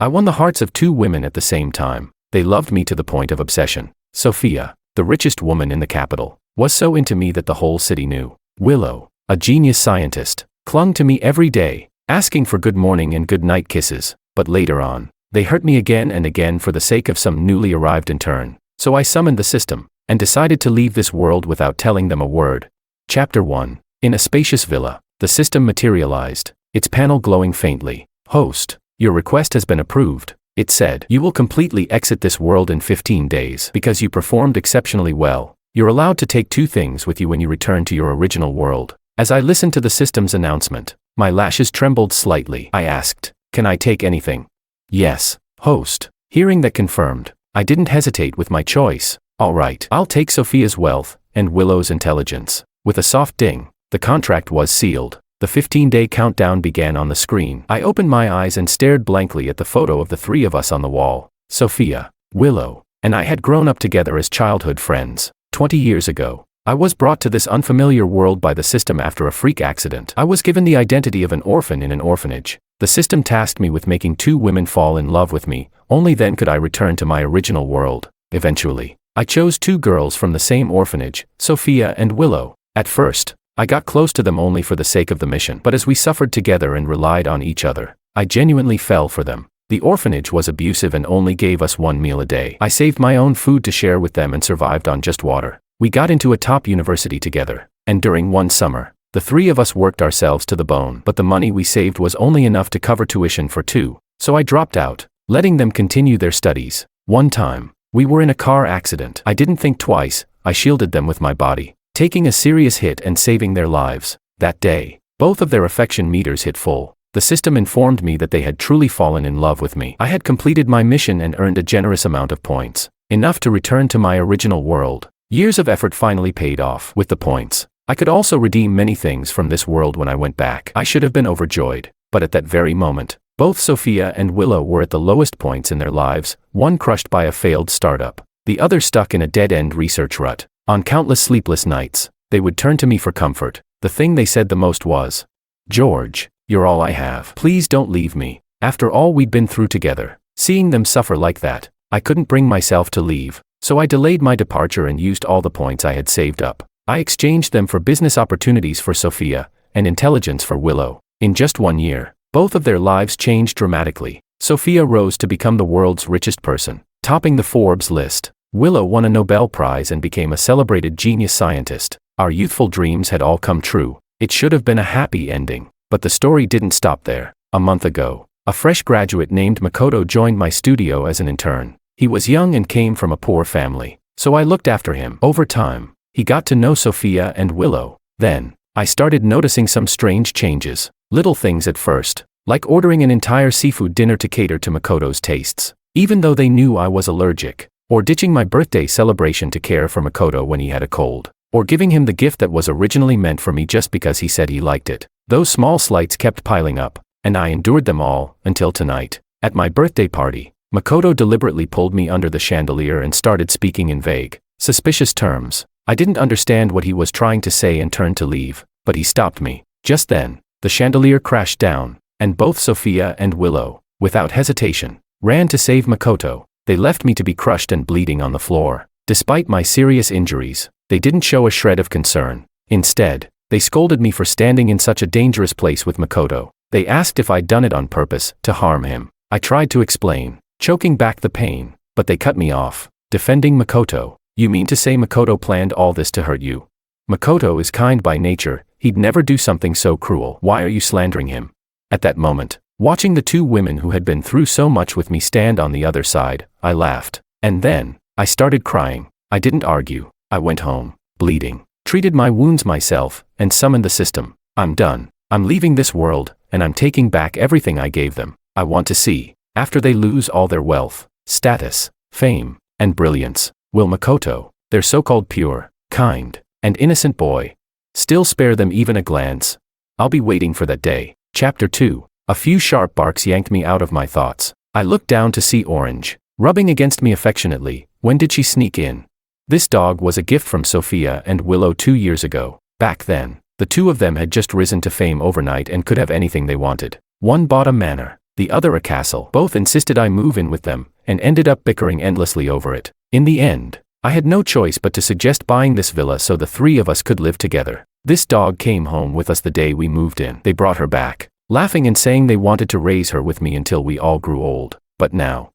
I won the hearts of 2 women at the same time. They loved me to the point of obsession. Sophia, the richest woman in the capital, was so into me that the whole city knew. Willow, a genius scientist, clung to me every day, asking for good morning and good night kisses, but later on, they hurt me again and again for the sake of some newly arrived intern. So I summoned the system, and decided to leave this world without telling them a word. Chapter 1. In a spacious villa, the system materialized, its panel glowing faintly. Host, your request has been approved, it said. You will completely exit this world in 15 days. Because you performed exceptionally well, you're allowed to take 2 things with you when you return to your original world. As I listened to the system's announcement, my lashes trembled slightly. I asked, can I take anything? Yes, host. Hearing that confirmed, I didn't hesitate with my choice. All right, I'll take Sophia's wealth, and Willow's intelligence. With a soft ding, the contract was sealed. The 15-day countdown began on the screen. I opened my eyes and stared blankly at the photo of the 3 of us on the wall. Sophia, Willow, and I had grown up together as childhood friends. 20 years ago, I was brought to this unfamiliar world by the system after a freak accident. I was given the identity of an orphan in an orphanage. The system tasked me with making 2 women fall in love with me. Only then could I return to my original world. Eventually, I chose 2 girls from the same orphanage, Sophia and Willow. At first, I got close to them only for the sake of the mission, but as we suffered together and relied on each other, I genuinely fell for them. The orphanage was abusive and only gave us 1 meal a day. I saved my own food to share with them and survived on just water. We got into a top university together, and during one summer, the 3 of us worked ourselves to the bone, but the money we saved was only enough to cover tuition for 2, so I dropped out, letting them continue their studies. One time, we were in a car accident. I didn't think twice, I shielded them with my body, taking a serious hit and saving their lives. That day, both of their affection meters hit full. The system informed me that they had truly fallen in love with me. I had completed my mission and earned a generous amount of points, enough to return to my original world. Years of effort finally paid off. With the points, I could also redeem many things from this world when I went back. I should have been overjoyed, but at that very moment, both Sophia and Willow were at the lowest points in their lives, one crushed by a failed startup, the other stuck in a dead-end research rut. On countless sleepless nights, they would turn to me for comfort. The thing they said the most was, "George, you're all I have. Please don't leave me." After all we'd been through together, seeing them suffer like that, I couldn't bring myself to leave, so I delayed my departure and used all the points I had saved up. I exchanged them for business opportunities for Sophia, and intelligence for Willow. In just 1 year, both of their lives changed dramatically. Sophia rose to become the world's richest person, topping the Forbes list. Willow won a Nobel Prize and became a celebrated genius scientist. Our youthful dreams had all come true. It should have been a happy ending, but the story didn't stop there. A month ago, a fresh graduate named Makoto joined my studio as an intern. He was young and came from a poor family, so I looked after him. Over time, he got to know Sophia and Willow. Then, I started noticing some strange changes. Little things at first, like ordering an entire seafood dinner to cater to Makoto's tastes, even though they knew I was allergic. Or ditching my birthday celebration to care for Makoto when he had a cold. Or giving him the gift that was originally meant for me just because he said he liked it. Those small slights kept piling up, and I endured them all, until tonight. At my birthday party, Makoto deliberately pulled me under the chandelier and started speaking in vague, suspicious terms. I didn't understand what he was trying to say and turned to leave, but he stopped me. Just then, the chandelier crashed down, and both Sophia and Willow, without hesitation, ran to save Makoto. They left me to be crushed and bleeding on the floor. Despite my serious injuries, they didn't show a shred of concern. Instead, they scolded me for standing in such a dangerous place with Makoto. They asked if I'd done it on purpose, to harm him. I tried to explain, choking back the pain, but they cut me off. Defending Makoto. You mean to say Makoto planned all this to hurt you? Makoto is kind by nature, he'd never do something so cruel. Why are you slandering him? At that moment, watching the 2 women who had been through so much with me stand on the other side, I laughed. And then, I started crying. I didn't argue. I went home, bleeding, treated my wounds myself, and summoned the system. I'm done. I'm leaving this world, and I'm taking back everything I gave them. I want to see, after they lose all their wealth, status, fame, and brilliance, will Makoto, their so-called pure, kind, and innocent boy, still spare them even a glance? I'll be waiting for that day. Chapter 2. A few sharp barks yanked me out of my thoughts. I looked down to see Orange, rubbing against me affectionately. When did she sneak in? This dog was a gift from Sophia and Willow 2 years ago. Back then, the 2 of them had just risen to fame overnight and could have anything they wanted. One bought a manor, the other a castle. Both insisted I move in with them, and ended up bickering endlessly over it. In the end, I had no choice but to suggest buying this villa so the three of us could live together. This dog came home with us the day we moved in. They brought her back, laughing and saying they wanted to raise her with me until we all grew old. But now,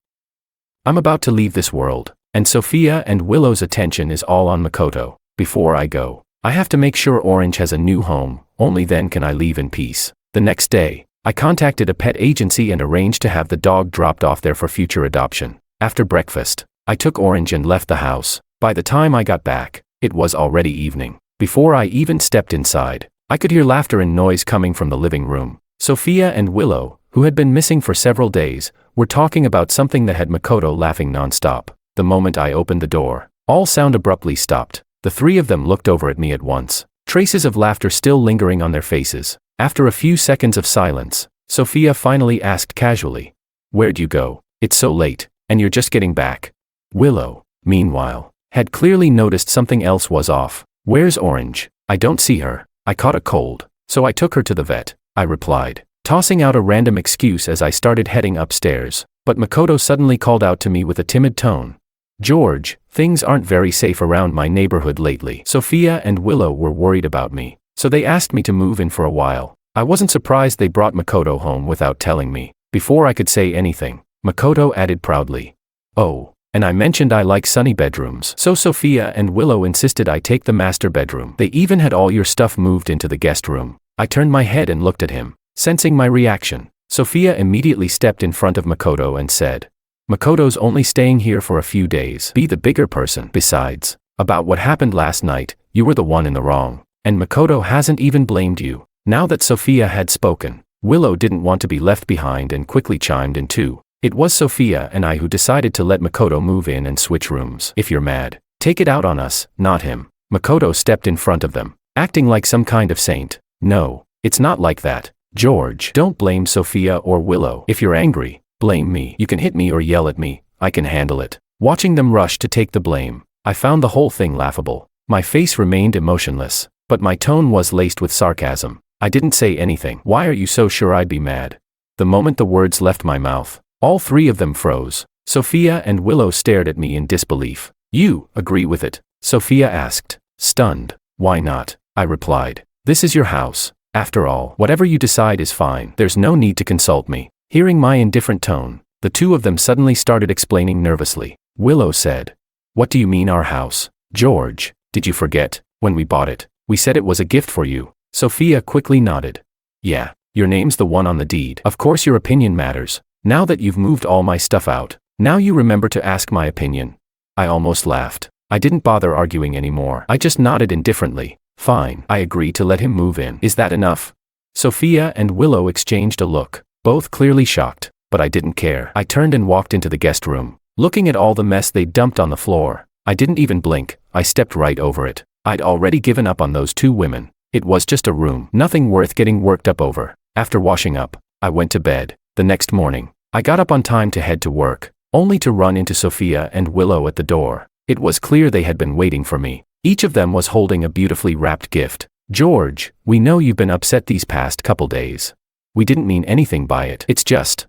I'm about to leave this world, and Sophia and Willow's attention is all on Makoto. Before I go, I have to make sure Orange has a new home, only then can I leave in peace. The next day, I contacted a pet agency and arranged to have the dog dropped off there for future adoption. After breakfast, I took Orange and left the house. By the time I got back, it was already evening. Before I even stepped inside, I could hear laughter and noise coming from the living room. Sophia and Willow, who had been missing for several days, were talking about something that had Makoto laughing nonstop. The moment I opened the door, all sound abruptly stopped. The three of them looked over at me at once, traces of laughter still lingering on their faces. After a few seconds of silence, Sophia finally asked casually, "Where'd you go? It's so late, and you're just getting back." Willow, meanwhile, had clearly noticed something else was off. "Where's Orange? I don't see her. I caught a cold, so I took her to the vet," I replied, tossing out a random excuse as I started heading upstairs. But Makoto suddenly called out to me with a timid tone, "George, things aren't very safe around my neighborhood lately." Sophia and Willow were worried about me, so they asked me to move in for a while. I wasn't surprised they brought Makoto home without telling me. Before I could say anything, Makoto added proudly, "Oh, and I mentioned I like sunny bedrooms." So Sophia and Willow insisted I take the master bedroom. "They even had all your stuff moved into the guest room." I turned my head and looked at him, sensing my reaction. Sophia immediately stepped in front of Makoto and said, "Makoto's only staying here for a few days. Be the bigger person. Besides, about what happened last night, you were the one in the wrong, and Makoto hasn't even blamed you." Now that Sophia had spoken, Willow didn't want to be left behind and quickly chimed in too. It was Sophia and I who decided to let Makoto move in and switch rooms. "If you're mad, take it out on us, not him." Makoto stepped in front of them, acting like some kind of saint. "No, it's not like that. George, don't blame Sophia or Willow. If you're angry, blame me. You can hit me or yell at me, I can handle it." Watching them rush to take the blame, I found the whole thing laughable. My face remained emotionless, but my tone was laced with sarcasm. I didn't say anything. "Why are you so sure I'd be mad?" The moment the words left my mouth, all three of them froze. Sophia and Willow stared at me in disbelief. "You agree with it?" Sophia asked, stunned. "Why not?" I replied. "This is your house. After all, whatever you decide is fine. There's no need to consult me." Hearing my indifferent tone, the two of them suddenly started explaining nervously. Willow said, "What do you mean our house? George, did you forget? When we bought it, we said it was a gift for you." Sophia quickly nodded. "Yeah, your name's the one on the deed. Of course your opinion matters. Now that you've moved all my stuff out, now you remember to ask my opinion." I almost laughed. I didn't bother arguing anymore. I just nodded indifferently. "Fine, I agree to let him move in. Is that enough?" Sophia and Willow exchanged a look, both clearly shocked, but I didn't care. I turned and walked into the guest room, looking at all the mess they dumped on the floor. I didn't even blink. I stepped right over it. I'd already given up on those two women. It was just a room, nothing worth getting worked up over. After washing up, I went to bed. The next morning, I got up on time to head to work, only to run into Sophia and Willow at the door. It was clear they had been waiting for me. Each of them was holding a beautifully wrapped gift. "George, we know you've been upset these past couple days. We didn't mean anything by it. It's just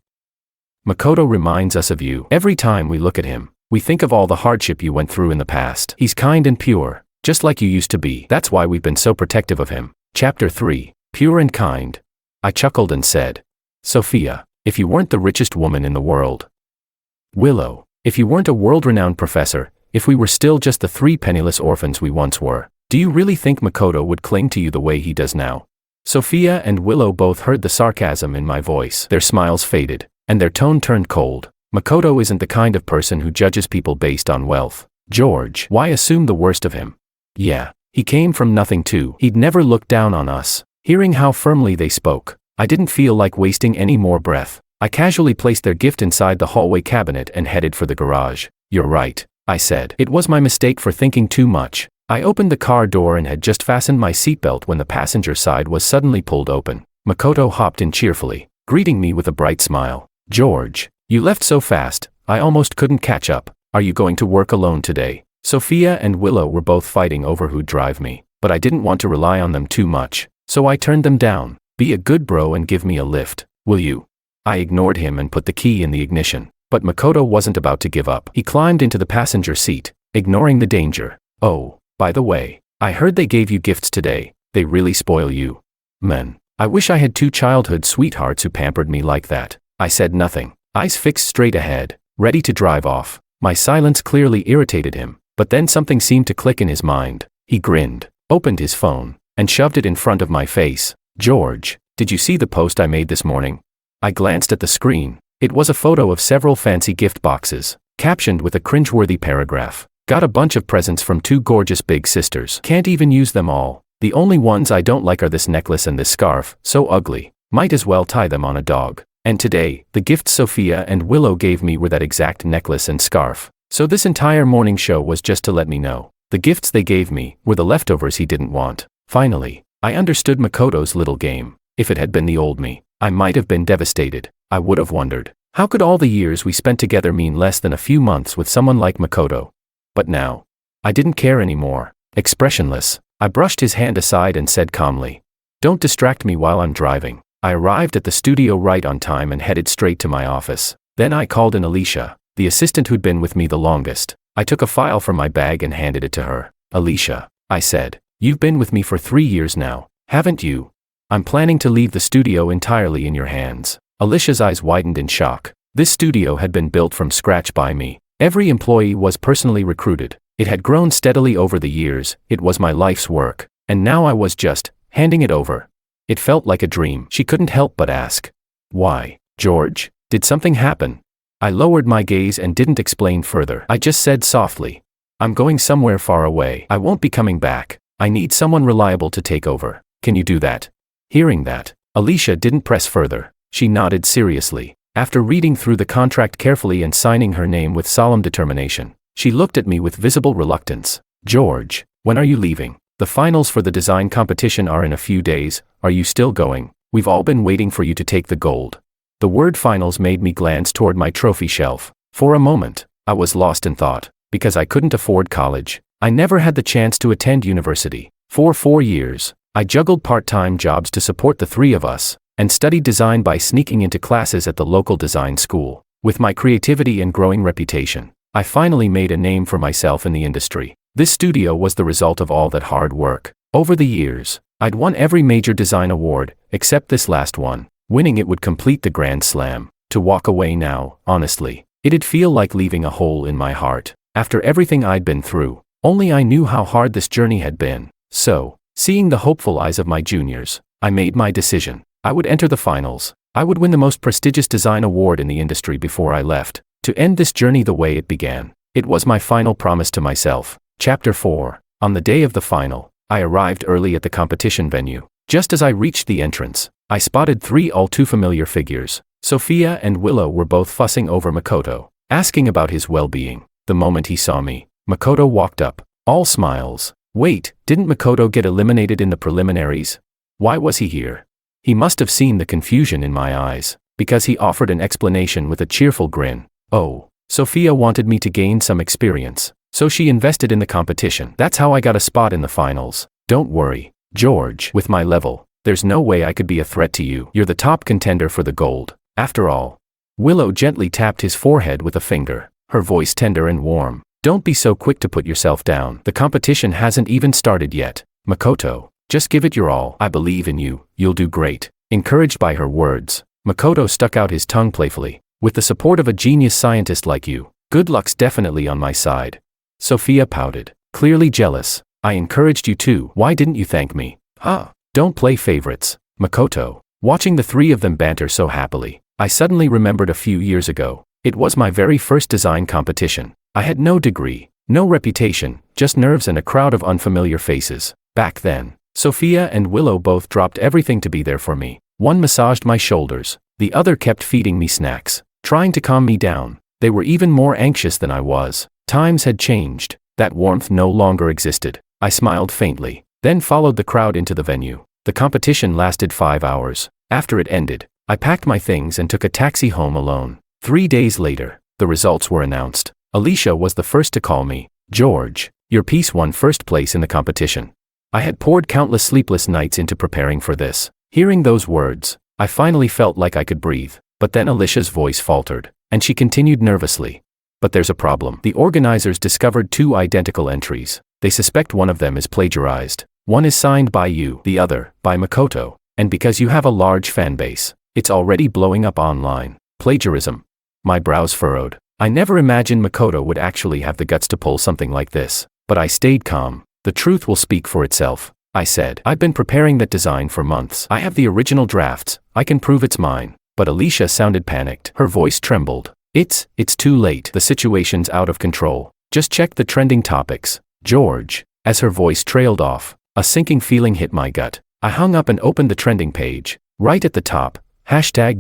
Makoto reminds us of you. Every time we look at him, we think of all the hardship you went through in the past. He's kind and pure, just like you used to be. That's why we've been so protective of him." Chapter 3, Pure and Kind. I chuckled and said, "Sophia, if you weren't the richest woman in the world. Willow, if you weren't a world-renowned professor, if we were still just the three penniless orphans we once were, do you really think Makoto would cling to you the way he does now?" Sophia and Willow both heard the sarcasm in my voice. Their smiles faded, and their tone turned cold. "Makoto isn't the kind of person who judges people based on wealth. George, why assume the worst of him? Yeah, he came from nothing too. He'd never looked down on us." Hearing how firmly they spoke, I didn't feel like wasting any more breath. I casually placed their gift inside the hallway cabinet and headed for the garage. "You're right," I said. "It was my mistake for thinking too much." I opened the car door and had just fastened my seatbelt when the passenger side was suddenly pulled open. Makoto hopped in cheerfully, greeting me with a bright smile. "George, you left so fast, I almost couldn't catch up. Are you going to work alone today?" Sophia and Willow were both fighting over who'd drive me, but I didn't want to rely on them too much, so I turned them down. "Be a good bro and give me a lift, will you?" I ignored him and put the key in the ignition. But Makoto wasn't about to give up. He climbed into the passenger seat, ignoring the danger. "Oh, by the way, I heard they gave you gifts today. They really spoil you. Man, I wish I had 2 childhood sweethearts who pampered me like that." I said nothing, eyes fixed straight ahead, ready to drive off. My silence clearly irritated him, but then something seemed to click in his mind. He grinned, opened his phone, and shoved it in front of my face. "George, did you see the post I made this morning?" I glanced at the screen. It was a photo of several fancy gift boxes, captioned with a cringeworthy paragraph. "Got a bunch of presents from 2 gorgeous big sisters. Can't even use them all. The only ones I don't like are this necklace and this scarf, so ugly. Might as well tie them on a dog. And today, the gifts Sophia and Willow gave me were that exact necklace and scarf. So this entire morning show was just to let me know. The gifts they gave me were the leftovers he didn't want." Finally, I understood Makoto's little game. If it had been the old me, I might have been devastated. I would have wondered, how could all the years we spent together mean less than a few months with someone like Makoto? But now, I didn't care anymore. Expressionless, I brushed his hand aside and said calmly, "Don't distract me while I'm driving." I arrived at the studio right on time and headed straight to my office. Then I called in Alicia, the assistant who'd been with me the longest. I took a file from my bag and handed it to her. "Alicia," I said, "you've been with me for 3 years now, haven't you? I'm planning to leave the studio entirely in your hands." Alicia's eyes widened in shock. This studio had been built from scratch by me. Every employee was personally recruited. It had grown steadily over the years. It was my life's work. And now I was just handing it over. It felt like a dream. She couldn't help but ask, "Why, George? Did something happen?" I lowered my gaze and didn't explain further. I just said softly, "I'm going somewhere far away. I won't be coming back. I need someone reliable to take over. Can you do that?" Hearing that, Alicia didn't press further. She nodded seriously. After reading through the contract carefully and signing her name with solemn determination, she looked at me with visible reluctance. "George, when are you leaving? The finals for the design competition are in a few days. Are you still going? We've all been waiting for you to take the gold." The word finals made me glance toward my trophy shelf. For a moment, I was lost in thought. Because I couldn't afford college, I never had the chance to attend university. For 4 years, I juggled part-time jobs to support the 3 of us, and studied design by sneaking into classes at the local design school. With my creativity and growing reputation, I finally made a name for myself in the industry. This studio was the result of all that hard work. Over the years, I'd won every major design award, except this last one. Winning it would complete the Grand Slam. To walk away now, honestly, it'd feel like leaving a hole in my heart. After everything I'd been through, only I knew how hard this journey had been. So, seeing the hopeful eyes of my juniors, I made my decision. I would enter the finals. I would win the most prestigious design award in the industry before I left, to end this journey the way it began. It was my final promise to myself. Chapter 4. On the day of the final, I arrived early at the competition venue. Just as I reached the entrance, I spotted 3 all too familiar figures. Sophia and Willow were both fussing over Makoto, asking about his well-being. The moment he saw me, Makoto walked up, all smiles. Wait, didn't Makoto get eliminated in the preliminaries? Why was he here? He must have seen the confusion in my eyes, because he offered an explanation with a cheerful grin. "Oh, Sophia wanted me to gain some experience, so she invested in the competition. That's how I got a spot in the finals. Don't worry, George, with my level, there's no way I could be a threat to you. You're the top contender for the gold, after all." Willow gently tapped his forehead with a finger, her voice tender and warm. "Don't be so quick to put yourself down. The competition hasn't even started yet. Makoto, just give it your all. I believe in you. You'll do great." Encouraged by her words, Makoto stuck out his tongue playfully. "With the support of a genius scientist like you, good luck's definitely on my side." Sophia pouted, clearly jealous. "I encouraged you too. Why didn't you thank me?" "Huh? Don't play favorites, Makoto." Watching the 3 of them banter so happily, I suddenly remembered a few years ago. It was my very first design competition. I had no degree, no reputation, just nerves and a crowd of unfamiliar faces. Back then, Sophia and Willow both dropped everything to be there for me. One massaged my shoulders, the other kept feeding me snacks, trying to calm me down. They were even more anxious than I was. Times had changed. That warmth no longer existed. I smiled faintly, then followed the crowd into the venue. The competition lasted 5 hours. After it ended, I packed my things and took a taxi home alone. 3 days later, the results were announced. Alicia was the first to call me. "George, your piece won first place in the competition." I had poured countless sleepless nights into preparing for this. Hearing those words, I finally felt like I could breathe. But then Alicia's voice faltered, and she continued nervously. But there's a problem. The organizers discovered 2 identical entries. They suspect one of them is plagiarized. One is signed by you, the other, by Makoto. And because you have a large fan base, it's already blowing up online. Plagiarism. My brows furrowed. I never imagined Makoto would actually have the guts to pull something like this. But I stayed calm. The truth will speak for itself, I said. I've been preparing that design for months. I have the original drafts. I can prove it's mine. But Alicia sounded panicked. Her voice trembled. It's too late. The situation's out of control. Just check the trending topics. George. As her voice trailed off, a sinking feeling hit my gut. I hung up and opened the trending page. Right at the top,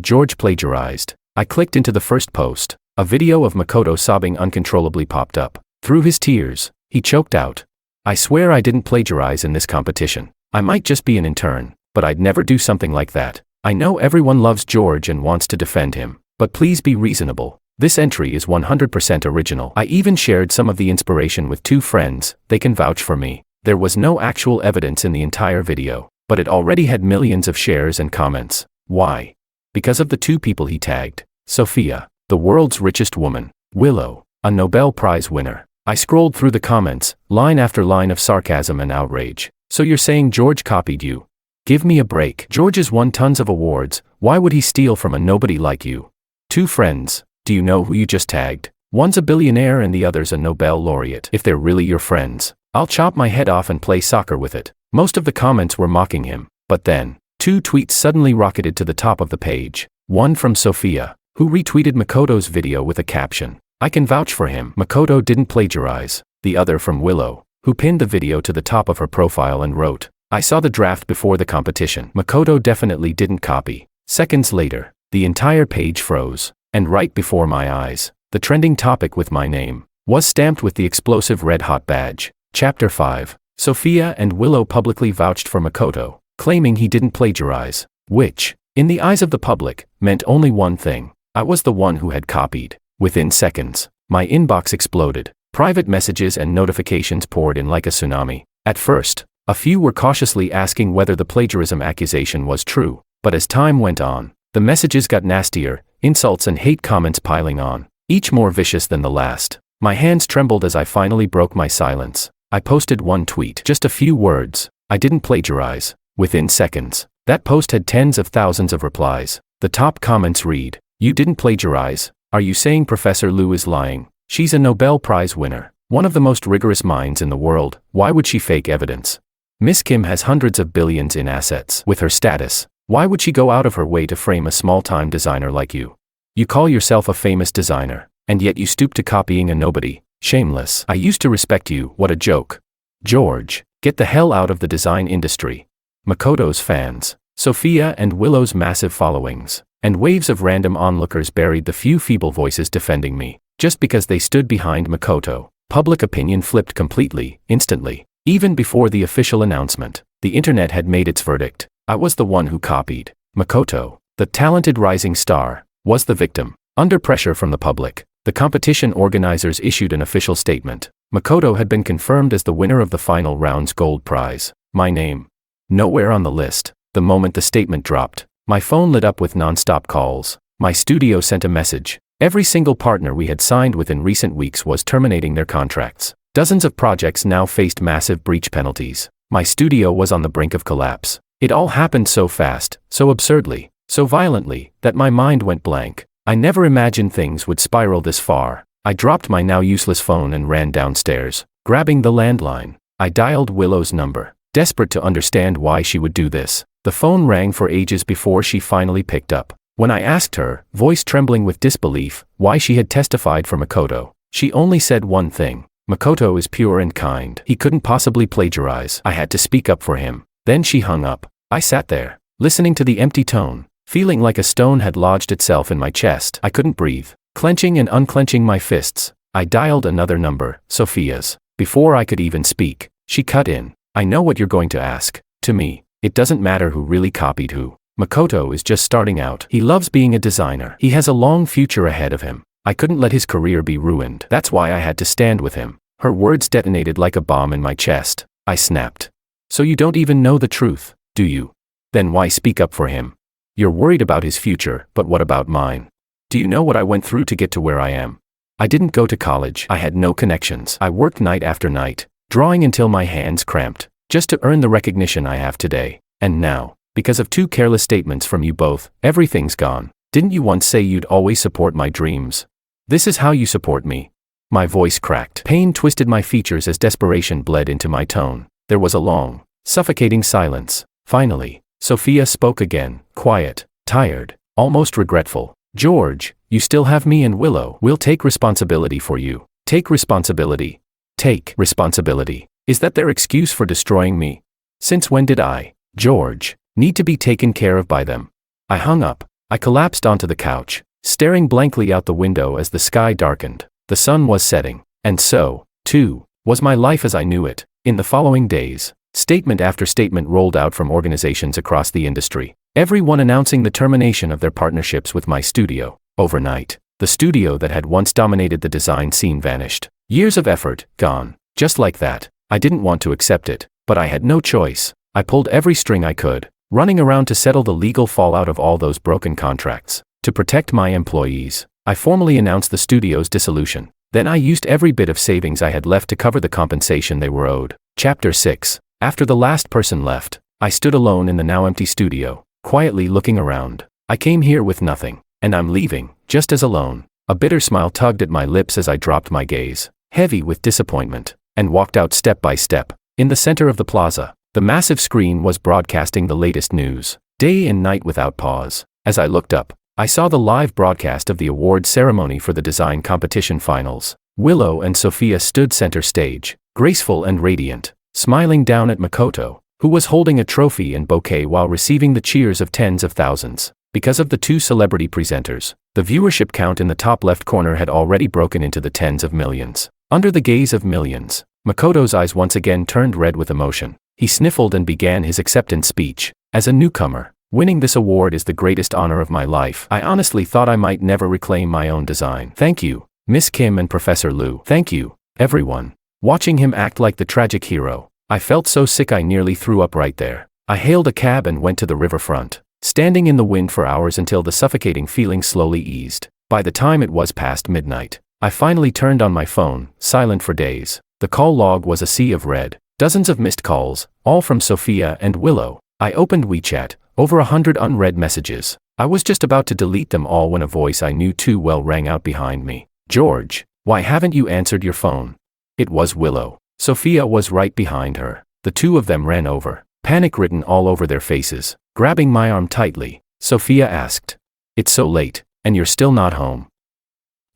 #George plagiarized. I clicked into the first post. A video of Makoto sobbing uncontrollably popped up. Through his tears, he choked out, "I swear I didn't plagiarize in this competition. I might just be an intern, but I'd never do something like that. I know everyone loves George and wants to defend him, but please be reasonable. This entry is 100% original. I even shared some of the inspiration with 2 friends, they can vouch for me." There was no actual evidence in the entire video, but it already had millions of shares and comments. Why? Because of the 2 people he tagged. Sophia, the world's richest woman. Willow, a Nobel Prize winner. I scrolled through the comments, line after line of sarcasm and outrage. So you're saying George copied you? Give me a break. George has won tons of awards, why would he steal from a nobody like you? 2 friends, do you know who you just tagged? One's a billionaire and the other's a Nobel laureate. If they're really your friends, I'll chop my head off and play soccer with it. Most of the comments were mocking him, but then, 2 tweets suddenly rocketed to the top of the page. One from Sophia, who retweeted Makoto's video with a caption, "I can vouch for him. Makoto didn't plagiarize." The other from Willow, who pinned the video to the top of her profile and wrote, "I saw the draft before the competition. Makoto definitely didn't copy." Seconds later, the entire page froze, and right before my eyes, the trending topic with my name was stamped with the explosive red-hot badge. Chapter 5. Sophia and Willow publicly vouched for Makoto, claiming he didn't plagiarize, which, in the eyes of the public, meant only one thing. I was the one who had copied. Within seconds, my inbox exploded. Private messages and notifications poured in like a tsunami. At first, a few were cautiously asking whether the plagiarism accusation was true, but as time went on, the messages got nastier, insults and hate comments piling on, each more vicious than the last. My hands trembled as I finally broke my silence. I posted one tweet, just a few words, "I didn't plagiarize." Within seconds, that post had tens of thousands of replies. The top comments read, "You didn't plagiarize? Are you saying Professor Liu is lying? She's a Nobel Prize winner, one of the most rigorous minds in the world. Why would she fake evidence? Miss Kim has hundreds of billions in assets. With her status, why would she go out of her way to frame a small-time designer like you? You call yourself a famous designer, and yet you stoop to copying a nobody. Shameless. I used to respect you. What a joke. George, get the hell out of the design industry." Makoto's fans, Sophia and Willow's massive followings, and waves of random onlookers buried the few feeble voices defending me. Just because they stood behind Makoto, public opinion flipped completely, instantly. Even before the official announcement, the internet had made its verdict. I was the one who copied. Makoto, the talented rising star, was the victim. Under pressure from the public, the competition organizers issued an official statement. Makoto had been confirmed as the winner of the final round's gold prize. My name, nowhere on the list. The moment the statement dropped, my phone lit up with non-stop calls. My studio sent a message. Every single partner we had signed with in recent weeks was terminating their contracts. Dozens of projects now faced massive breach penalties. My studio was on the brink of collapse. It all happened so fast, so absurdly, so violently, that my mind went blank. I never imagined things would spiral this far. I dropped my now useless phone and ran downstairs. Grabbing the landline, I dialed Willow's number, desperate to understand why she would do this. The phone rang for ages before she finally picked up. When I asked her, voice trembling with disbelief, why she had testified for Makoto, she only said one thing: "Makoto is pure and kind. He couldn't possibly plagiarize." I had to speak up for him. Then she hung up. I sat there, listening to the empty tone, feeling like a stone had lodged itself in my chest. I couldn't breathe. Clenching and unclenching my fists, I dialed another number, Sophia's. Before I could even speak, she cut in. "I know what you're going to ask. To me, it doesn't matter who really copied who. Makoto is just starting out. He loves being a designer. He has a long future ahead of him. I couldn't let his career be ruined. That's why I had to stand with him." Her words detonated like a bomb in my chest. I snapped. "So you don't even know the truth, do you? Then why speak up for him? You're worried about his future, but what about mine? Do you know what I went through to get to where I am? I didn't go to college. I had no connections. I worked night after night, drawing until my hands cramped, just to earn the recognition I have today. And now, because of 2 careless statements from you both, everything's gone. Didn't you once say you'd always support my dreams? This is how you support me. My voice cracked. Pain twisted my features as desperation bled into my tone. There was a long, suffocating silence. Finally, Sophia spoke again, quiet, tired, almost regretful. George, you still have me and Willow. We'll take responsibility for you. Take responsibility. Take responsibility. Is that their excuse for destroying me? Since when did I, George, need to be taken care of by them? I hung up. I collapsed onto the couch, staring blankly out the window as the sky darkened. The sun was setting, and so, too, was my life as I knew it. In the following days, statement after statement rolled out from organizations across the industry, everyone announcing the termination of their partnerships with my studio. Overnight, the studio that had once dominated the design scene vanished. Years of effort, gone. Just like that. I didn't want to accept it, but I had no choice. I pulled every string I could, running around to settle the legal fallout of all those broken contracts. To protect my employees, I formally announced the studio's dissolution. Then I used every bit of savings I had left to cover the compensation they were owed. Chapter 6. After the last person left, I stood alone in the now empty studio, quietly looking around. I came here with nothing, and I'm leaving, just as alone. A bitter smile tugged at my lips as I dropped my gaze, heavy with disappointment, and walked out step by step. In the center of the plaza, the massive screen was broadcasting the latest news, day and night without pause. As I looked up, I saw the live broadcast of the award ceremony for the design competition finals. Willow and Sophia stood center stage, graceful and radiant, smiling down at Makoto, who was holding a trophy and bouquet while receiving the cheers of tens of thousands. Because of the 2 celebrity presenters, the viewership count in the top left corner had already broken into the tens of millions. Under the gaze of millions, Makoto's eyes once again turned red with emotion. He sniffled and began his acceptance speech. As a newcomer, winning this award is the greatest honor of my life. I honestly thought I might never reclaim my own design. Thank you, Miss Kim and Professor Liu. Thank you, everyone. Watching him act like the tragic hero, I felt so sick I nearly threw up right there. I hailed a cab and went to the riverfront, standing in the wind for hours until the suffocating feeling slowly eased. By the time it was past midnight, I finally turned on my phone, silent for days. The call log was a sea of red, dozens of missed calls, all from Sophia and Willow. I opened WeChat, over 100 unread messages. I was just about to delete them all when a voice I knew too well rang out behind me. George, why haven't you answered your phone? It was Willow. Sophia was right behind her. The 2 of them ran over, panic written all over their faces, grabbing my arm tightly. Sophia asked, "It's so late, and you're still not home.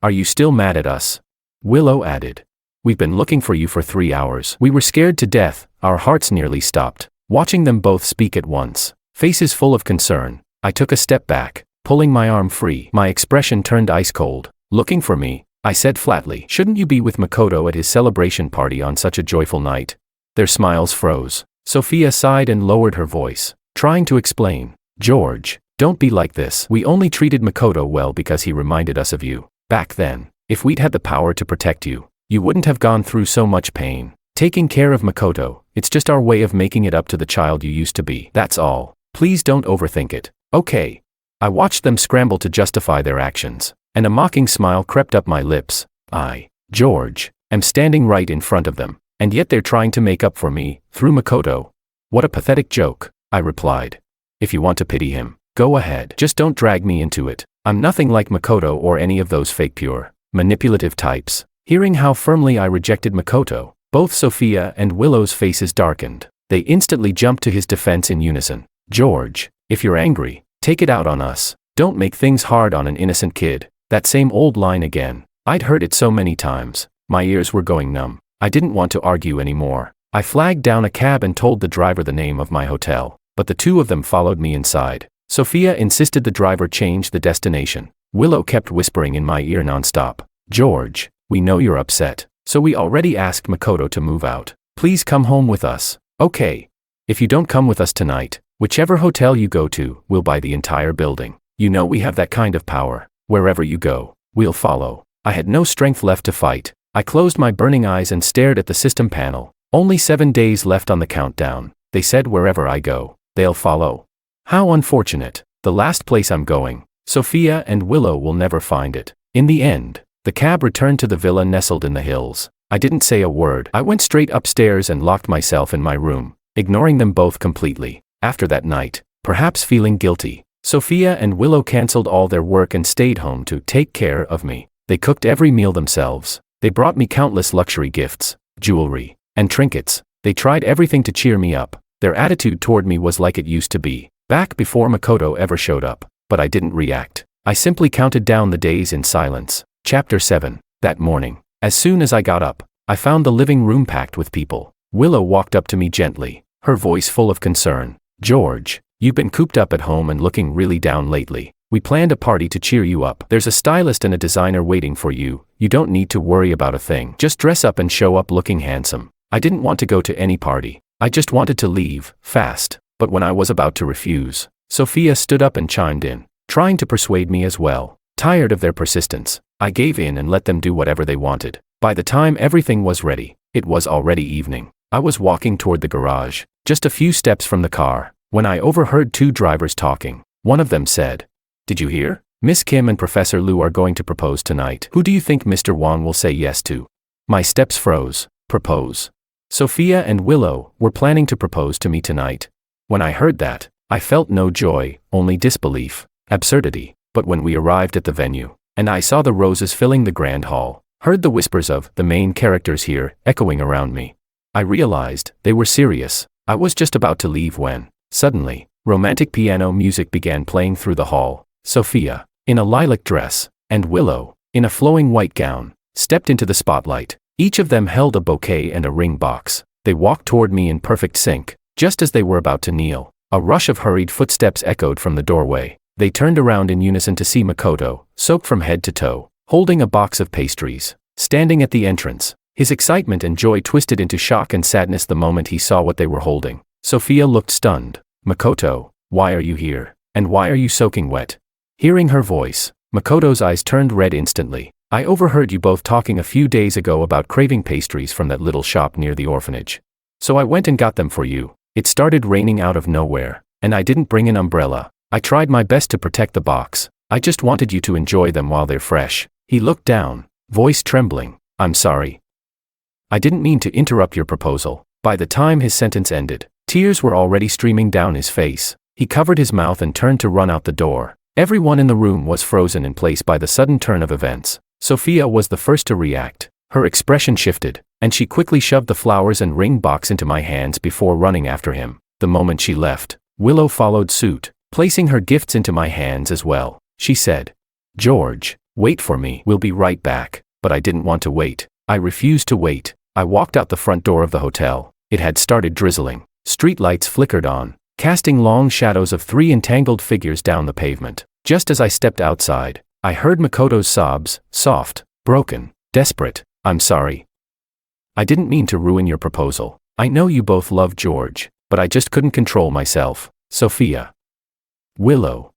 Are you still mad at us?" Willow added, "We've been looking for you for 3 hours. We were scared to death." Our hearts nearly stopped, watching them both speak at once, faces full of concern. I took a step back, pulling my arm free. My expression turned ice cold. "Looking for me?" I said flatly. "Shouldn't you be with Makoto at his celebration party on such a joyful night?" Their smiles froze. Sophia sighed and lowered her voice, trying to explain. "George, don't be like this. We only treated Makoto well because he reminded us of you. Back then, if we'd had the power to protect you, you wouldn't have gone through so much pain. Taking care of Makoto, it's just our way of making it up to the child you used to be. That's all. Please don't overthink it, okay?" I watched them scramble to justify their actions, and a mocking smile crept up my lips. I, George, am standing right in front of them, and yet they're trying to make up for me, through Makoto. What a pathetic joke, I replied. If you want to pity him, go ahead. Just don't drag me into it. I'm nothing like Makoto or any of those fake pure, manipulative types. Hearing how firmly I rejected Makoto, both Sophia and Willow's faces darkened. They instantly jumped to his defense in unison. George, if you're angry, take it out on us. Don't make things hard on an innocent kid. That same old line again. I'd heard it so many times. My ears were going numb. I didn't want to argue anymore. I flagged down a cab and told the driver the name of my hotel, but the 2 of them followed me inside. Sophia insisted the driver change the destination. Willow kept whispering in my ear nonstop. George, we know you're upset, so we already asked Makoto to move out. Please come home with us. Okay. If you don't come with us tonight, whichever hotel you go to, we'll buy the entire building. You know we have that kind of power. Wherever you go, we'll follow. I had no strength left to fight. I closed my burning eyes and stared at the system panel. Only 7 days left on the countdown. They said wherever I go, they'll follow. How unfortunate. the last place I'm going. Sophia and Willow will never find it. In the end, the cab returned to the villa nestled in the hills. I didn't say a word. I went straight upstairs and locked myself in my room, ignoring them both completely. After that night, perhaps feeling guilty, Sophia and Willow canceled all their work and stayed home to take care of me. They cooked every meal themselves. They brought me countless luxury gifts, jewelry, and trinkets. They tried everything to cheer me up. Their attitude toward me was like it used to be, back before Makoto ever showed up. But I didn't react. I simply counted down the days in silence. Chapter 7. That morning, as soon as I got up, I found the living room packed with people. Willow walked up to me gently, her voice full of concern. "George, you've been cooped up at home and looking really down lately. We planned a party to cheer you up. There's a stylist and a designer waiting for you. You don't need to worry about a thing. Just dress up and show up looking handsome." I didn't want to go to any party. I just wanted to leave, fast. But when I was about to refuse, Sophia stood up and chimed in, trying to persuade me as well. Tired of their persistence, I gave in and let them do whatever they wanted. By the time everything was ready, it was already evening. I was walking toward the garage, just a few steps from the car, when I overheard two drivers talking. One of them said, "Did you hear? Miss Kim and Professor Liu are going to propose tonight. Who do you think Mr. Wang will say yes to?" My steps froze. Propose. Sophia and Willow were planning to propose to me tonight. When I heard that, I felt no joy, only disbelief, absurdity. But when we arrived at the venue, and I saw the roses filling the grand hall, heard the whispers of the main characters here echoing around me, I realized they were serious. I was just about to leave when, suddenly, romantic piano music began playing through the hall. Sophia, in a lilac dress, and Willow, in a flowing white gown, stepped into the spotlight. Each of them held a bouquet and a ring box. They walked toward me in perfect sync. Just as they were about to kneel, a rush of hurried footsteps echoed from the doorway. They turned around in unison to see Makoto, soaked from head to toe, holding a box of pastries, standing at the entrance. His excitement and joy twisted into shock and sadness the moment he saw what they were holding. Sophia looked stunned. "Makoto, why are you here? And why are you soaking wet?" Hearing her voice, Makoto's eyes turned red instantly. "I overheard you both talking a few days ago about craving pastries from that little shop near the orphanage. So I went and got them for you. It started raining out of nowhere, and I didn't bring an umbrella. I tried my best to protect the box. I just wanted you to enjoy them while they're fresh." He looked down, voice trembling. "I'm sorry. I didn't mean to interrupt your proposal." By the time his sentence ended, tears were already streaming down his face. He covered his mouth and turned to run out the door. Everyone in the room was frozen in place by the sudden turn of events. Sophia was the first to react. Her expression shifted, and she quickly shoved the flowers and ring box into my hands before running after him. The moment she left, Willow followed suit, placing her gifts into my hands as well. She said, "George, wait for me. We'll be right back." But I didn't want to wait. I refused to wait. I walked out the front door of the hotel. It had started drizzling. Street lights flickered on, casting long shadows of three entangled figures down the pavement. Just as I stepped outside, I heard Makoto's sobs, soft, broken, desperate. "I'm sorry. I didn't mean to ruin your proposal. I know you both love George, but I just couldn't control myself." Sophia. Willow.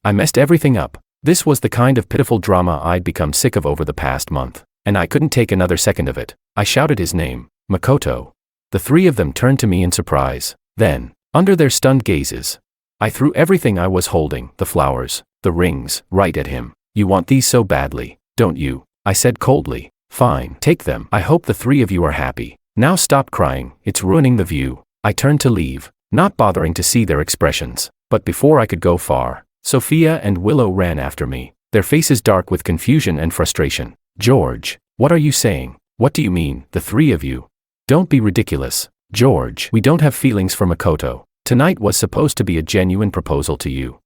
I messed everything up. This was the kind of pitiful drama I'd become sick of over the past month, and I couldn't take another second of it. I shouted his name, "Makoto." The three of them turned to me in surprise. Then, under their stunned gazes, I threw everything I was holding, the flowers, the rings, right at him. "You want these so badly, don't you?" I said coldly. "Fine, take them. I hope the three of you are happy. Now stop crying, it's ruining the view." I turned to leave, not bothering to see their expressions. But before I could go far, Sophia and Willow ran after me, their faces dark with confusion and frustration. "George, what are you saying? What do you mean, the three of you? Don't be ridiculous. George, we don't have feelings for Makoto. Tonight was supposed to be a genuine proposal to you.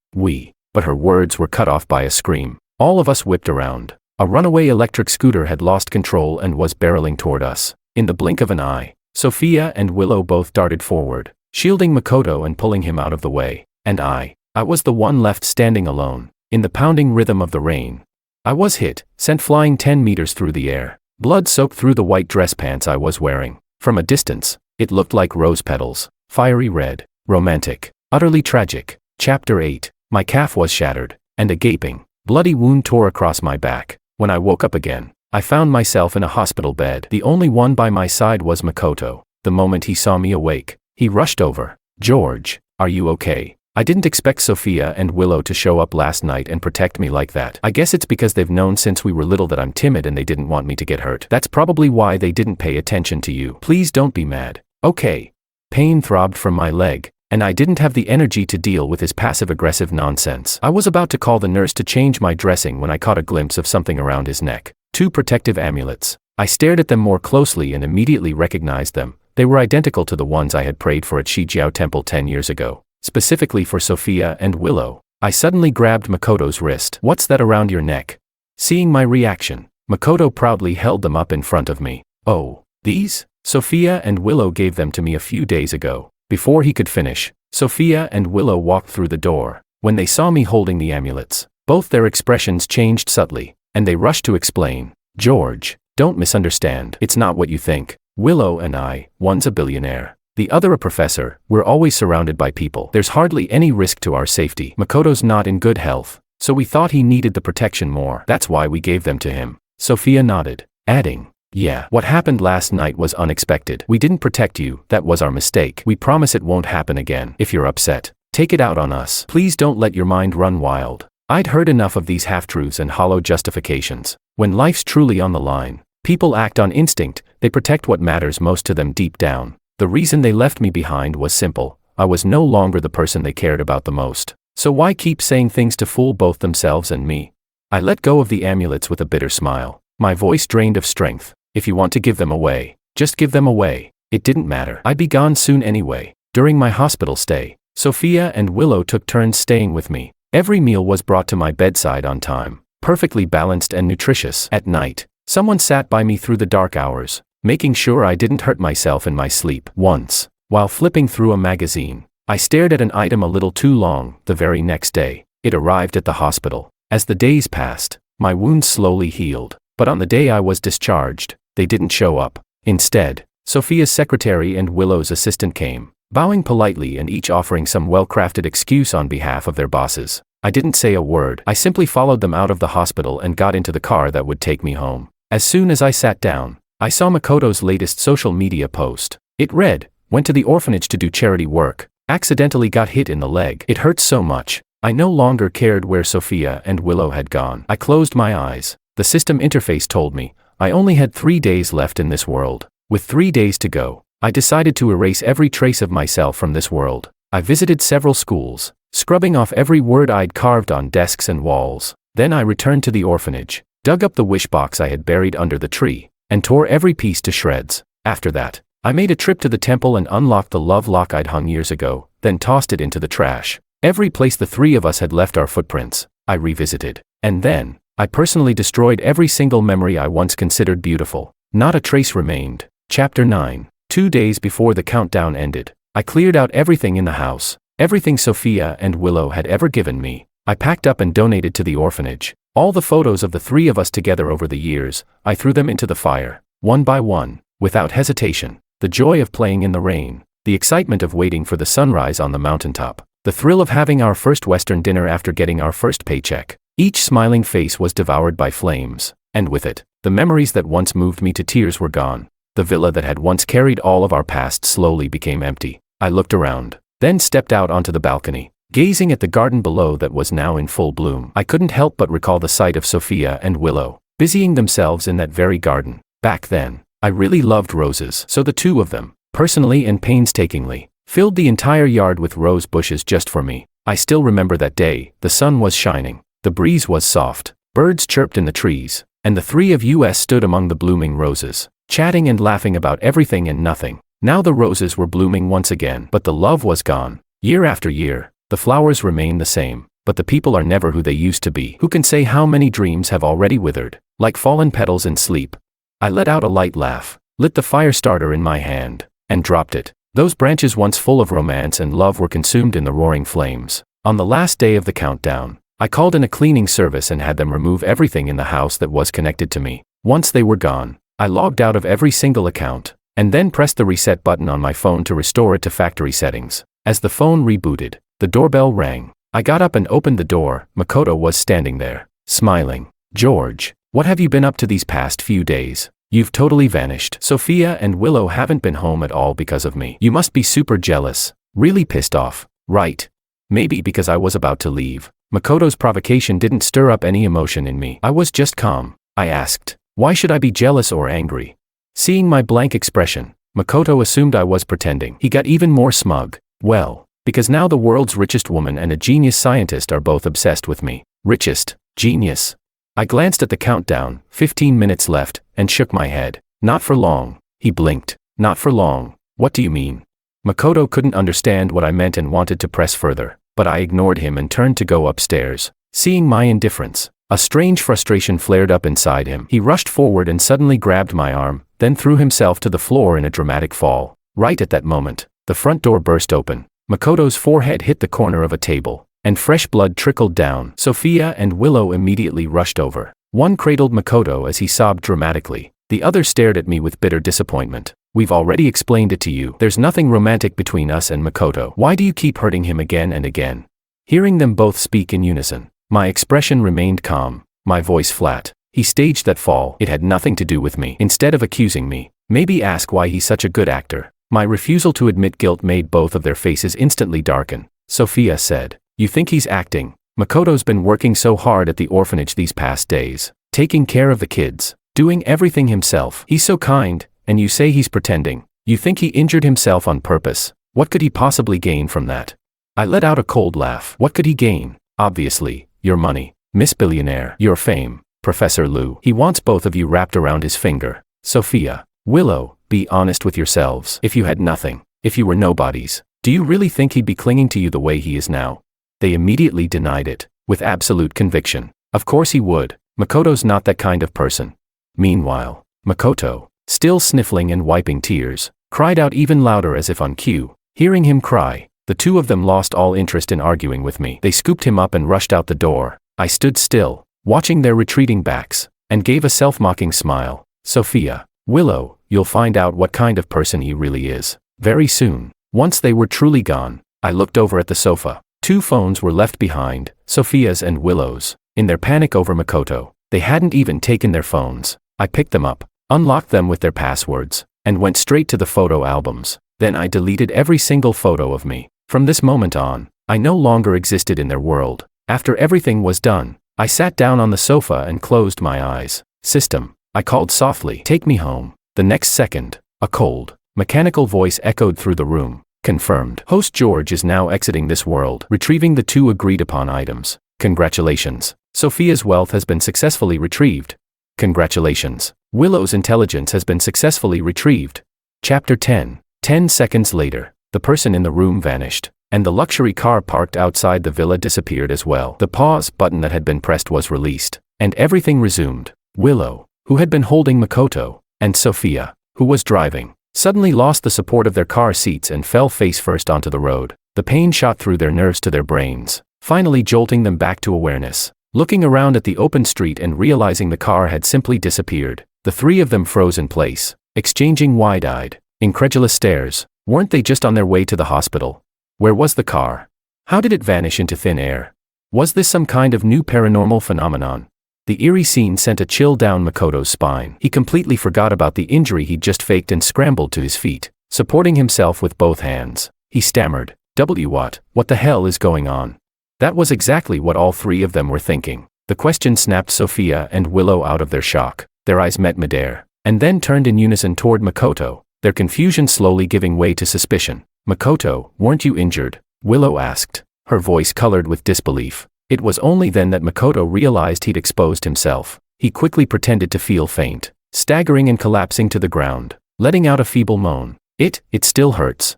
But her words were cut off by a scream. All of us whipped around. A runaway electric scooter had lost control and was barreling toward us. In the blink of an eye, Sophia and Willow both darted forward, shielding Makoto and pulling him out of the way. And I was the one left standing alone, in the pounding rhythm of the rain. I was hit, sent flying 10 meters through the air. Blood soaked through the white dress pants I was wearing. From a distance, it looked like rose petals, fiery red, romantic, utterly tragic. Chapter 8. My calf was shattered, and a gaping, bloody wound tore across my back. When I woke up again, I found myself in a hospital bed. The only one by my side was Makoto. The moment he saw me awake, he rushed over. "George, are you okay?" I didn't expect Sophia and Willow to show up last night and protect me like that. I guess it's because they've known since we were little that I'm timid and they didn't want me to get hurt. That's probably why they didn't pay attention to you. Please don't be mad. Okay. Pain throbbed from my leg, and I didn't have the energy to deal with his passive-aggressive nonsense. I was about to call the nurse to change my dressing when I caught a glimpse of something around his neck. 2 protective amulets. I stared at them more closely and immediately recognized them. They were identical to the ones I had prayed for at Shijiao Temple 10 years ago, specifically for Sophia and Willow. I suddenly grabbed Makoto's wrist. What's that around your neck? Seeing my reaction, Makoto proudly held them up in front of me. Oh, these? Sophia and Willow gave them to me a few days ago. Before he could finish, Sophia and Willow walked through the door. When they saw me holding the amulets, both their expressions changed subtly, and they rushed to explain. George, don't misunderstand. It's not what you think. Willow and I, one's a billionaire, the other a professor. We're always surrounded by people. There's hardly any risk to our safety. Makoto's not in good health, so we thought he needed the protection more. That's why we gave them to him. Sophia nodded, adding, yeah, what happened last night was unexpected. We didn't protect you, that was our mistake. We promise it won't happen again. If you're upset, take it out on us. Please don't let your mind run wild. I'd heard enough of these half-truths and hollow justifications. When life's truly on the line, people act on instinct. They protect what matters most to them deep down. The reason they left me behind was simple. I was no longer the person they cared about the most. So why keep saying things to fool both themselves and me? I let go of the amulets with a bitter smile, my voice drained of strength. If you want to give them away, just give them away. It didn't matter. I'd be gone soon anyway. During my hospital stay, Sophia and Willow took turns staying with me. Every meal was brought to my bedside on time, perfectly balanced and nutritious. At night, someone sat by me through the dark hours, making sure I didn't hurt myself in my sleep. Once, while flipping through a magazine, I stared at an item a little too long. The very next day, it arrived at the hospital. As the days passed, my wounds slowly healed, but on the day I was discharged, they didn't show up. Instead, Sophia's secretary and Willow's assistant came, bowing politely and each offering some well-crafted excuse on behalf of their bosses. I didn't say a word. I simply followed them out of the hospital and got into the car that would take me home. As soon as I sat down, I saw Makoto's latest social media post. It read, went to the orphanage to do charity work, accidentally got hit in the leg. It hurt so much. I no longer cared where Sophia and Willow had gone. I closed my eyes. The system interface told me, I only had 3 days left in this world. With 3 days to go, I decided to erase every trace of myself from this world. I visited several schools, scrubbing off every word I'd carved on desks and walls. Then I returned to the orphanage, dug up the wish box I had buried under the tree, and tore every piece to shreds. After that, I made a trip to the temple and unlocked the love lock I'd hung years ago, then tossed it into the trash. Every place the 3 of us had left our footprints, I revisited. And then, I personally destroyed every single memory I once considered beautiful. Not a trace remained. Chapter 9. 2 days before the countdown ended, I cleared out everything in the house, everything Sophia and Willow had ever given me. I packed up and donated to the orphanage. All the photos of the 3 of us together over the years, I threw them into the fire, one by one, without hesitation. The joy of playing in the rain, the excitement of waiting for the sunrise on the mountaintop, the thrill of having our first Western dinner after getting our first paycheck. Each smiling face was devoured by flames, and with it, the memories that once moved me to tears were gone. The villa that had once carried all of our past slowly became empty. I looked around, then stepped out onto the balcony, gazing at the garden below that was now in full bloom. I couldn't help but recall the sight of Sophia and Willow, busying themselves in that very garden. Back then, I really loved roses, so the 2 of them, personally and painstakingly, filled the entire yard with rose bushes just for me. I still remember that day. The sun was shining. The breeze was soft, birds chirped in the trees, and the 3 of us stood among the blooming roses, chatting and laughing about everything and nothing. Now the roses were blooming once again, but the love was gone. Year after year, the flowers remain the same, but the people are never who they used to be. Who can say how many dreams have already withered, like fallen petals in sleep? I let out a light laugh, lit the fire starter in my hand, and dropped it. Those branches once full of romance and love were consumed in the roaring flames. On the last day of the countdown, I called in a cleaning service and had them remove everything in the house that was connected to me. Once they were gone, I logged out of every single account, and then pressed the reset button on my phone to restore it to factory settings. As the phone rebooted, the doorbell rang. I got up and opened the door. Makoto was standing there, smiling. George, what have you been up to these past few days? You've totally vanished. Sophia and Willow haven't been home at all because of me. You must be super jealous, really pissed off, right? Maybe because I was about to leave. Makoto's provocation didn't stir up any emotion in me. I was just calm. I asked, why should I be jealous or angry? Seeing my blank expression, Makoto assumed I was pretending. He got even more smug. Well, because now the world's richest woman and a genius scientist are both obsessed with me. Richest, genius. I glanced at the countdown, 15 minutes left, and shook my head. Not for long. He blinked. Not for long. What do you mean? Makoto couldn't understand what I meant and wanted to press further, but I ignored him and turned to go upstairs. Seeing my indifference, a strange frustration flared up inside him. He rushed forward and suddenly grabbed my arm, then threw himself to the floor in a dramatic fall. Right at that moment, the front door burst open. Makoto's forehead hit the corner of a table, and fresh blood trickled down. Sophia and Willow immediately rushed over. One cradled Makoto as he sobbed dramatically. The other stared at me with bitter disappointment. We've already explained it to you. There's nothing romantic between us and Makoto. Why do you keep hurting him again and again? Hearing them both speak in unison, my expression remained calm, my voice flat. He staged that fall. It had nothing to do with me. Instead of accusing me, maybe ask why he's such a good actor. My refusal to admit guilt made both of their faces instantly darken. Sophia said, you think he's acting? Makoto's been working so hard at the orphanage these past days, taking care of the kids, doing everything himself. He's so kind, and you say he's pretending. You think he injured himself on purpose. What could he possibly gain from that? I let out a cold laugh. What could he gain? Obviously, your money, Miss Billionaire, your fame, Professor Liu. He wants both of you wrapped around his finger. Sophia, Willow, be honest with yourselves. If you had nothing, if you were nobodies, do you really think he'd be clinging to you the way he is now? They immediately denied it, with absolute conviction. Of course he would. Makoto's not that kind of person. Meanwhile, Makoto, still sniffling and wiping tears, cried out even louder as if on cue. Hearing him cry, the two of them lost all interest in arguing with me. They scooped him up and rushed out the door. I stood still, watching their retreating backs, and gave a self-mocking smile. Sophia, Willow, you'll find out what kind of person he really is, very soon. Once they were truly gone, I looked over at the sofa. 2 phones were left behind, Sophia's and Willow's. In their panic over Makoto, they hadn't even taken their phones. I picked them up, unlocked them with their passwords, and went straight to the photo albums. Then I deleted every single photo of me. From this moment on, I no longer existed in their world. After everything was done, I sat down on the sofa and closed my eyes. System, I called softly. Take me home. The next second, a cold, mechanical voice echoed through the room. Confirmed. Host George is now exiting this world, retrieving the 2 agreed-upon items. Congratulations. Sophia's wealth has been successfully retrieved. Congratulations. Willow's intelligence has been successfully retrieved. Chapter 10. 10 seconds later, the person in the room vanished, and the luxury car parked outside the villa disappeared as well. The pause button that had been pressed was released, and everything resumed. Willow, who had been holding Makoto, and Sophia, who was driving, suddenly lost the support of their car seats and fell face first onto the road. The pain shot through their nerves to their brains, finally jolting them back to awareness. Looking around at the open street and realizing the car had simply disappeared, the 3 of them froze in place, exchanging wide-eyed, incredulous stares. Weren't they just on their way to the hospital? Where was the car? How did it vanish into thin air? Was this some kind of new paranormal phenomenon? The eerie scene sent a chill down Makoto's spine. He completely forgot about the injury he'd just faked and scrambled to his feet, supporting himself with both hands. He stammered, What the hell is going on? That was exactly what all 3 of them were thinking. The question snapped Sophia and Willow out of their shock. Their eyes met midair, and then turned in unison toward Makoto, their confusion slowly giving way to suspicion. Makoto, weren't you injured? Willow asked, her voice colored with disbelief. It was only then that Makoto realized he'd exposed himself. He quickly pretended to feel faint, staggering and collapsing to the ground, letting out a feeble moan. It still hurts.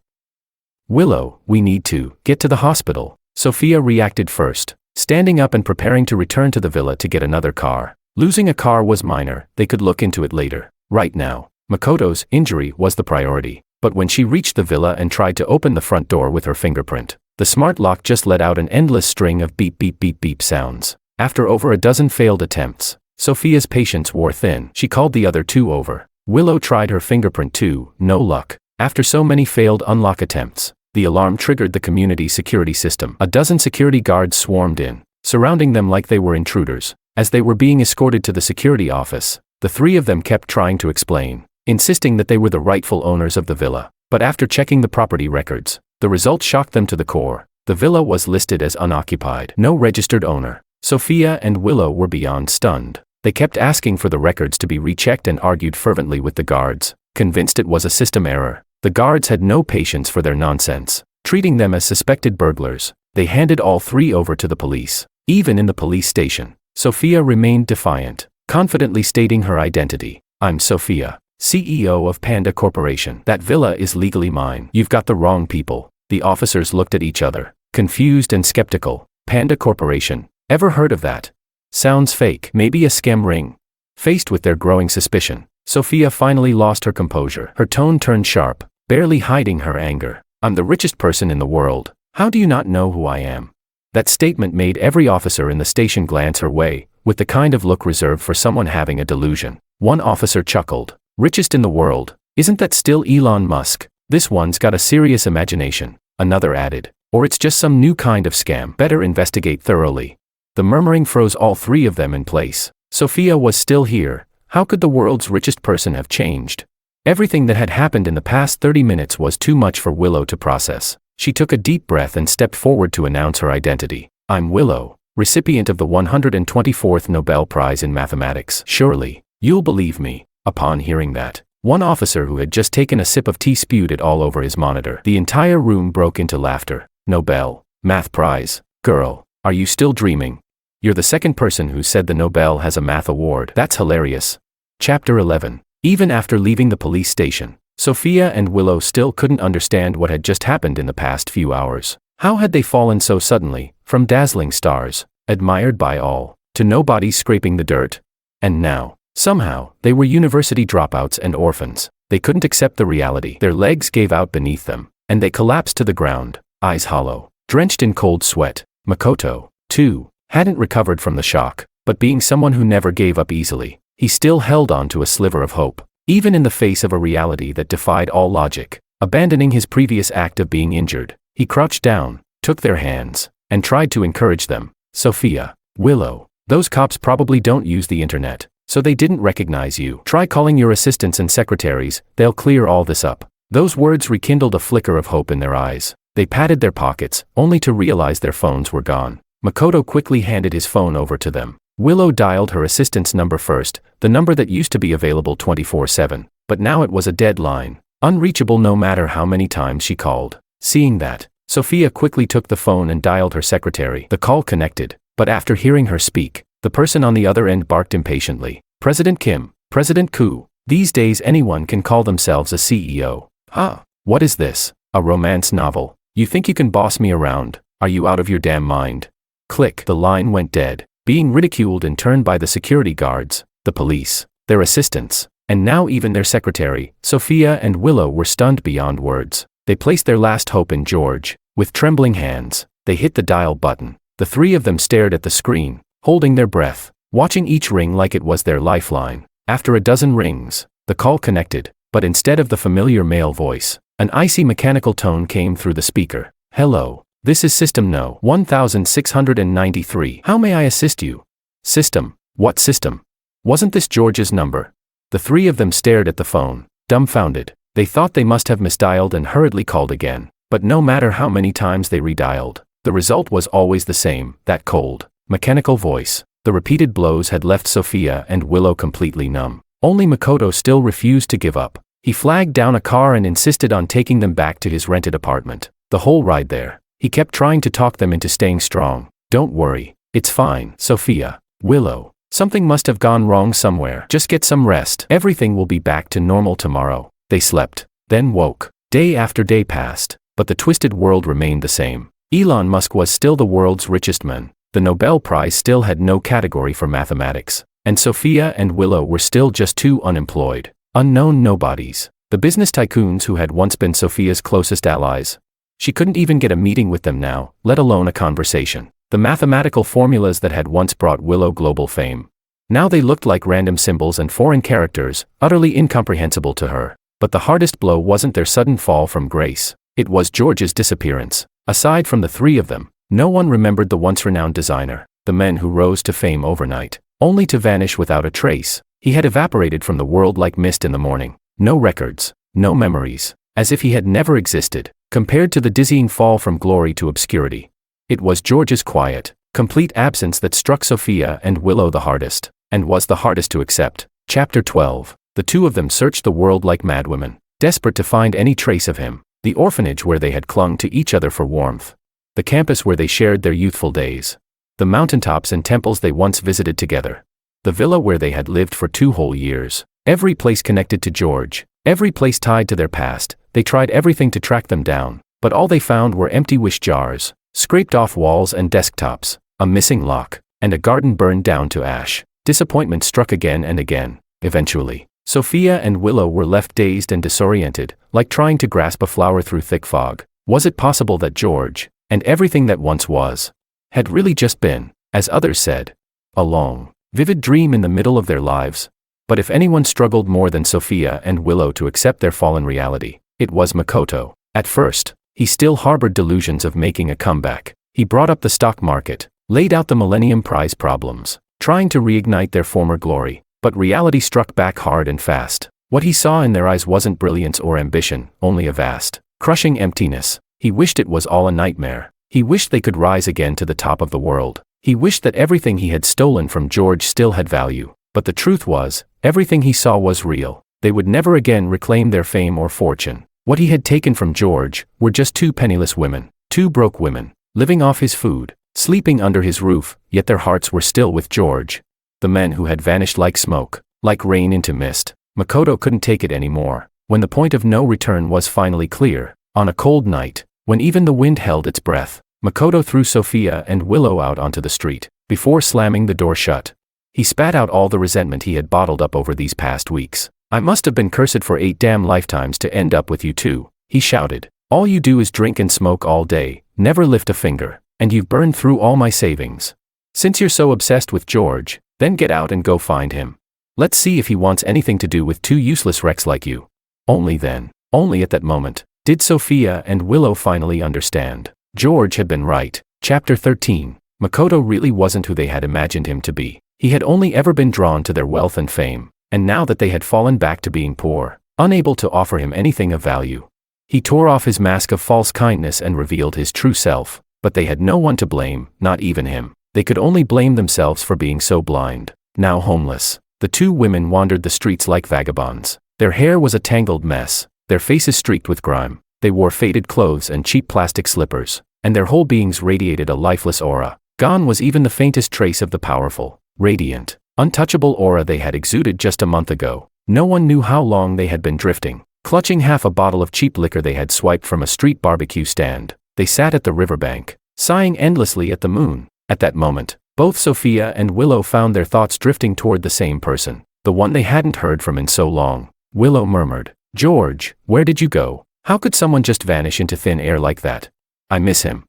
Willow, we need to get to the hospital. Sophia reacted first, standing up and preparing to return to the villa to get another car. Losing a car was minor, they could look into it later. Right now, Makoto's injury was the priority. But when she reached the villa and tried to open the front door with her fingerprint, the smart lock just let out an endless string of beep beep beep beep sounds. After over a dozen failed attempts, Sophia's patience wore thin. She called the other 2 over. Willow tried her fingerprint too, no luck. After so many failed unlock attempts, the alarm triggered the community security system. A dozen security guards swarmed in, surrounding them like they were intruders. As they were being escorted to the security office, the 3 of them kept trying to explain, insisting that they were the rightful owners of the villa. But after checking the property records, the results shocked them to the core. The villa was listed as unoccupied, no registered owner. Sophia and Willow were beyond stunned. They kept asking for the records to be rechecked and argued fervently with the guards, convinced it was a system error. The guards had no patience for their nonsense. Treating them as suspected burglars, they handed all three over to the police. Even in the police station, Sophia remained defiant, confidently stating her identity. "I'm Sophia, CEO of Panda Corporation. That villa is legally mine." "You've got the wrong people." The officers looked at each other, confused and skeptical. Panda Corporation, ever heard of that? Sounds fake, maybe a scam ring. Faced with their growing suspicion, Sophia finally lost her composure. Her tone turned sharp, barely hiding her anger. "I'm the richest person in the world. How do you not know who I am?" That statement made every officer in the station glance her way, with the kind of look reserved for someone having a delusion. One officer chuckled. "Richest in the world? Isn't that still Elon Musk? This one's got a serious imagination." Another added, "Or it's just some new kind of scam. Better investigate thoroughly." The murmuring froze all three of them in place. Sophia was still here. How could the world's richest person have changed? Everything that had happened in the past 30 minutes was too much for Willow to process. She took a deep breath and stepped forward to announce her identity. "I'm Willow, recipient of the 124th Nobel Prize in Mathematics." "Surely, you'll believe me." Upon hearing that, one officer who had just taken a sip of tea spewed it all over his monitor. The entire room broke into laughter. "Nobel Math Prize? Girl, are you still dreaming? You're the second person who said the Nobel has a math award. That's hilarious." Chapter 11. Even after leaving the police station, Sophia and Willow still couldn't understand what had just happened in the past few hours. How had they fallen so suddenly, from dazzling stars, admired by all, to nobody scraping the dirt? And now, somehow, they were university dropouts and orphans. They couldn't accept the reality. Their legs gave out beneath them, and they collapsed to the ground, eyes hollow, drenched in cold sweat. Makoto, too, hadn't recovered from the shock, but being someone who never gave up easily, he still held on to a sliver of hope, even in the face of a reality that defied all logic. Abandoning his previous act of being injured, he crouched down, took their hands, and tried to encourage them. "Sophia, Willow, those cops probably don't use the internet, so they didn't recognize you. Try calling your assistants and secretaries, they'll clear all this up." Those words rekindled a flicker of hope in their eyes. They patted their pockets, only to realize their phones were gone. Makoto quickly handed his phone over to them. Willow dialed her assistant's number first, the number that used to be available 24/7, but now it was a dead line, unreachable no matter how many times she called. Seeing that, Sophia quickly took the phone and dialed her secretary. The call connected, but after hearing her speak, the person on the other end barked impatiently. "President Kim, President Koo, these days anyone can call themselves a CEO. Huh? What is this? A romance novel? You think you can boss me around? Are you out of your damn mind?" Click. The line went dead, being ridiculed in turn by the security guards, the police, their assistants, and now even their secretary. Sophia and Willow were stunned beyond words. They placed their last hope in George. With trembling hands, they hit the dial button. The three of them stared at the screen, holding their breath, watching each ring like it was their lifeline. After a dozen rings, the call connected, but instead of the familiar male voice, an icy mechanical tone came through the speaker. "Hello. This is System No. 1693. How may I assist you?" "System? What system? Wasn't this George's number?" The three of them stared at the phone, dumbfounded. They thought they must have misdialed and hurriedly called again, but no matter how many times they redialed, the result was always the same, that cold, mechanical voice. The repeated blows had left Sophia and Willow completely numb. Only Makoto still refused to give up. He flagged down a car and insisted on taking them back to his rented apartment. The whole ride there, he kept trying to talk them into staying strong. "Don't worry, it's fine. Sophia, Willow, something must have gone wrong somewhere. Just get some rest. Everything will be back to normal tomorrow." They slept, then woke. Day after day passed, but the twisted world remained the same. Elon Musk was still the world's richest man. The Nobel Prize still had no category for mathematics, and Sophia and Willow were still just two unemployed, unknown nobodies. The business tycoons who had once been Sophia's closest allies. She couldn't even get a meeting with them now, let alone a conversation. The mathematical formulas that had once brought Willow global fame. Now they looked like random symbols and foreign characters, utterly incomprehensible to her. But the hardest blow wasn't their sudden fall from grace. It was George's disappearance. Aside from the three of them, no one remembered the once-renowned designer, the man who rose to fame overnight, only to vanish without a trace. He had evaporated from the world like mist in the morning. No records, no memories, as if he had never existed. compared to the dizzying fall from glory to obscurity. It was George's quiet, complete absence that struck Sophia and Willow the hardest, and was the hardest to accept. Chapter 12. The two of them searched the world like madwomen, desperate to find any trace of him. The orphanage where they had clung to each other for warmth. The campus where they shared their youthful days. The mountaintops and temples they once visited together. The villa where they had lived for 2 whole years. Every place connected to George, every place tied to their past. They tried everything to track them down, but all they found were empty wish jars, scraped off walls and desktops, a missing lock, and a garden burned down to ash. Disappointment struck again and again. Eventually, Sophia and Willow were left dazed and disoriented, like trying to grasp a flower through thick fog. Was it possible that George, and everything that once was, had really just been, as others said, a long, vivid dream in the middle of their lives? But if anyone struggled more than Sophia and Willow to accept their fallen reality, it was Makoto. At first, he still harbored delusions of making a comeback. He brought up the stock market, laid out the Millennium Prize problems, trying to reignite their former glory. But reality struck back hard and fast. What he saw in their eyes wasn't brilliance or ambition, only a vast, crushing emptiness. He wished it was all a nightmare. He wished they could rise again to the top of the world. He wished that everything he had stolen from George still had value. But the truth was, everything he saw was real. They would never again reclaim their fame or fortune. What he had taken from George were just 2 penniless women, 2 broke women, living off his food, sleeping under his roof, yet their hearts were still with George. The men who had vanished like smoke, like rain into mist. Makoto couldn't take it anymore. When the point of no return was finally clear, on a cold night, when even the wind held its breath, Makoto threw Sophia and Willow out onto the street, before slamming the door shut. He spat out all the resentment he had bottled up over these past weeks. "I must have been cursed for 8 damn lifetimes to end up with you two," he shouted. "All you do is drink and smoke all day, never lift a finger, and you've burned through all my savings. Since you're so obsessed with George, then get out and go find him. Let's see if he wants anything to do with 2 useless wrecks like you." Only then, only at that moment, did Sophia and Willow finally understand. George had been right. Chapter 13. Makoto really wasn't who they had imagined him to be. He had only ever been drawn to their wealth and fame, and now that they had fallen back to being poor, unable to offer him anything of value, he tore off his mask of false kindness and revealed his true self. But they had no one to blame, not even him. They could only blame themselves for being so blind. Now homeless, the 2 women wandered the streets like vagabonds. Their hair was a tangled mess, their faces streaked with grime. They wore faded clothes and cheap plastic slippers, and their whole beings radiated a lifeless aura. Gone was even the faintest trace of the powerful, radiant, untouchable aura they had exuded just a month ago. No one knew how long they had been drifting. Clutching half a bottle of cheap liquor they had swiped from a street barbecue stand, they sat at the riverbank, sighing endlessly at the moon. At that moment, both Sophia and Willow found their thoughts drifting toward the same person, the one they hadn't heard from in so long. Willow murmured, "George, where did you go? How could someone just vanish into thin air like that? I miss him.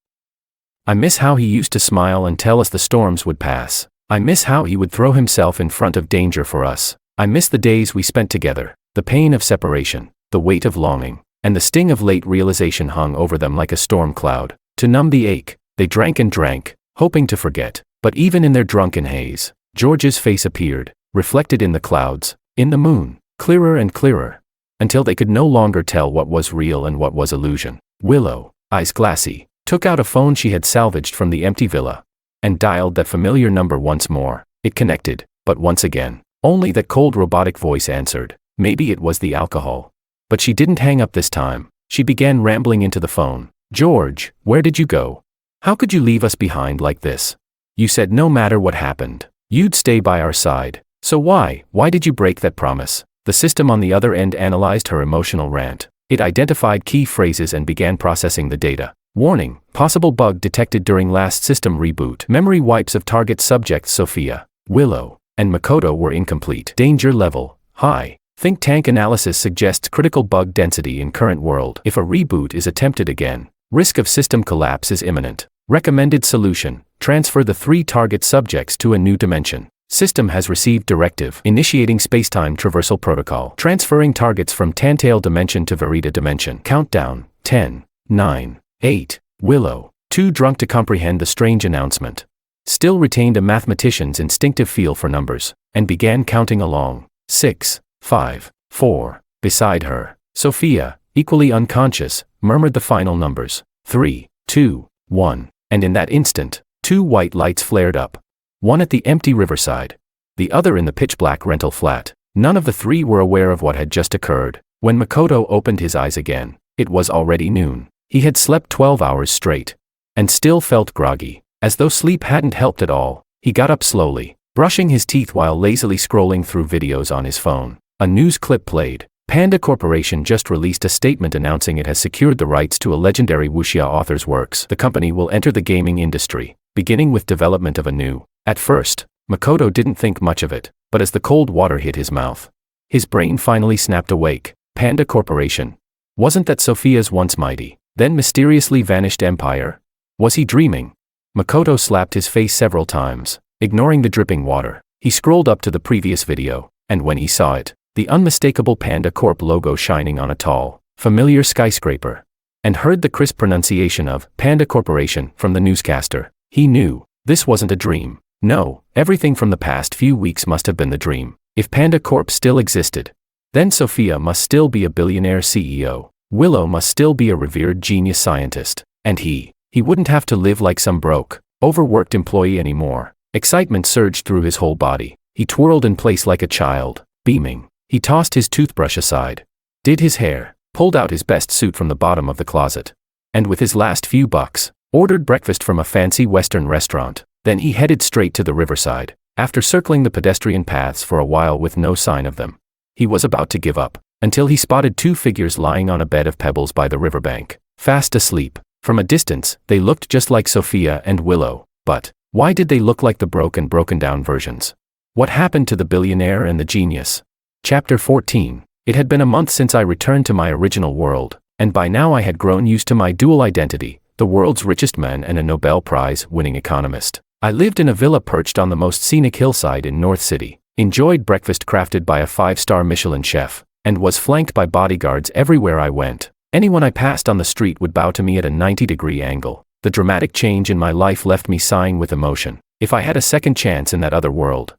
I miss how he used to smile and tell us the storms would pass. I miss how he would throw himself in front of danger for us. I miss the days we spent together." The pain of separation, the weight of longing, and the sting of late realization hung over them like a storm cloud. To numb the ache, they drank and drank, hoping to forget. But even in their drunken haze, George's face appeared, reflected in the clouds, in the moon, clearer and clearer, until they could no longer tell what was real and what was illusion. Willow, eyes glassy, took out a phone she had salvaged from the empty villa, and dialed that familiar number once more. It connected, but once again, only that cold robotic voice answered. Maybe it was the alcohol. But she didn't hang up this time. She began rambling into the phone. "George, where did you go? How could you leave us behind like this? You said no matter what happened, you'd stay by our side. So why did you break that promise?" The system on the other end analyzed her emotional rant. It identified key phrases and began processing the data. Warning, possible bug detected during last system reboot. Memory wipes of target subjects Sophia, Willow, and Makoto were incomplete. Danger level, high. Think tank analysis suggests critical bug density in current world. If a reboot is attempted again, risk of system collapse is imminent. Recommended solution, transfer the 3 target subjects to a new dimension. System has received directive. Initiating spacetime traversal protocol. Transferring targets from Tantail dimension to Verita dimension. Countdown, 10, 9, 8. Willow, too drunk to comprehend the strange announcement, still retained a mathematician's instinctive feel for numbers, and began counting along. 6, 5, 4. Beside her, Sophia, equally unconscious, murmured the final numbers. 3, 2, 1. And in that instant, 2 white lights flared up. One at the empty riverside, the other in the pitch-black rental flat. None of the 3 were aware of what had just occurred. When Makoto opened his eyes again, it was already noon. He had slept 12 hours straight, and still felt groggy. As though sleep hadn't helped at all, he got up slowly, brushing his teeth while lazily scrolling through videos on his phone. A news clip played. Panda Corporation just released a statement announcing it has secured the rights to a legendary wuxia author's works. The company will enter the gaming industry, beginning with development of a new. At first, Makoto didn't think much of it, but as the cold water hit his mouth, his brain finally snapped awake. Panda Corporation. Wasn't that Sophia's once mighty, then mysteriously vanished empire? Was he dreaming? Makoto slapped his face several times, ignoring the dripping water. He scrolled up to the previous video, and when he saw it, the unmistakable Panda Corp logo shining on a tall, familiar skyscraper, and heard the crisp pronunciation of Panda Corporation from the newscaster, he knew this wasn't a dream. No, everything from the past few weeks must have been the dream. If Panda Corp still existed, then Sophia must still be a billionaire CEO. Willow must still be a revered genius scientist. And he wouldn't have to live like some broke, overworked employee anymore. Excitement surged through his whole body. He twirled in place like a child, beaming. He tossed his toothbrush aside, did his hair, pulled out his best suit from the bottom of the closet, and with his last few bucks, ordered breakfast from a fancy Western restaurant. Then he headed straight to the riverside. After circling the pedestrian paths for a while with no sign of them, he was about to give up, until he spotted 2 figures lying on a bed of pebbles by the riverbank, fast asleep. From a distance, they looked just like Sophia and Willow, but why did they look like the broken down versions? What happened to the billionaire and the genius? Chapter 14. It had been a month since I returned to my original world, and by now I had grown used to my dual identity, the world's richest man and a Nobel Prize-winning economist. I lived in a villa perched on the most scenic hillside in North City, enjoyed breakfast crafted by a 5-star Michelin chef, and was flanked by bodyguards everywhere I went. Anyone I passed on the street would bow to me at a 90-degree angle. The dramatic change in my life left me sighing with emotion. If I had a second chance in that other world,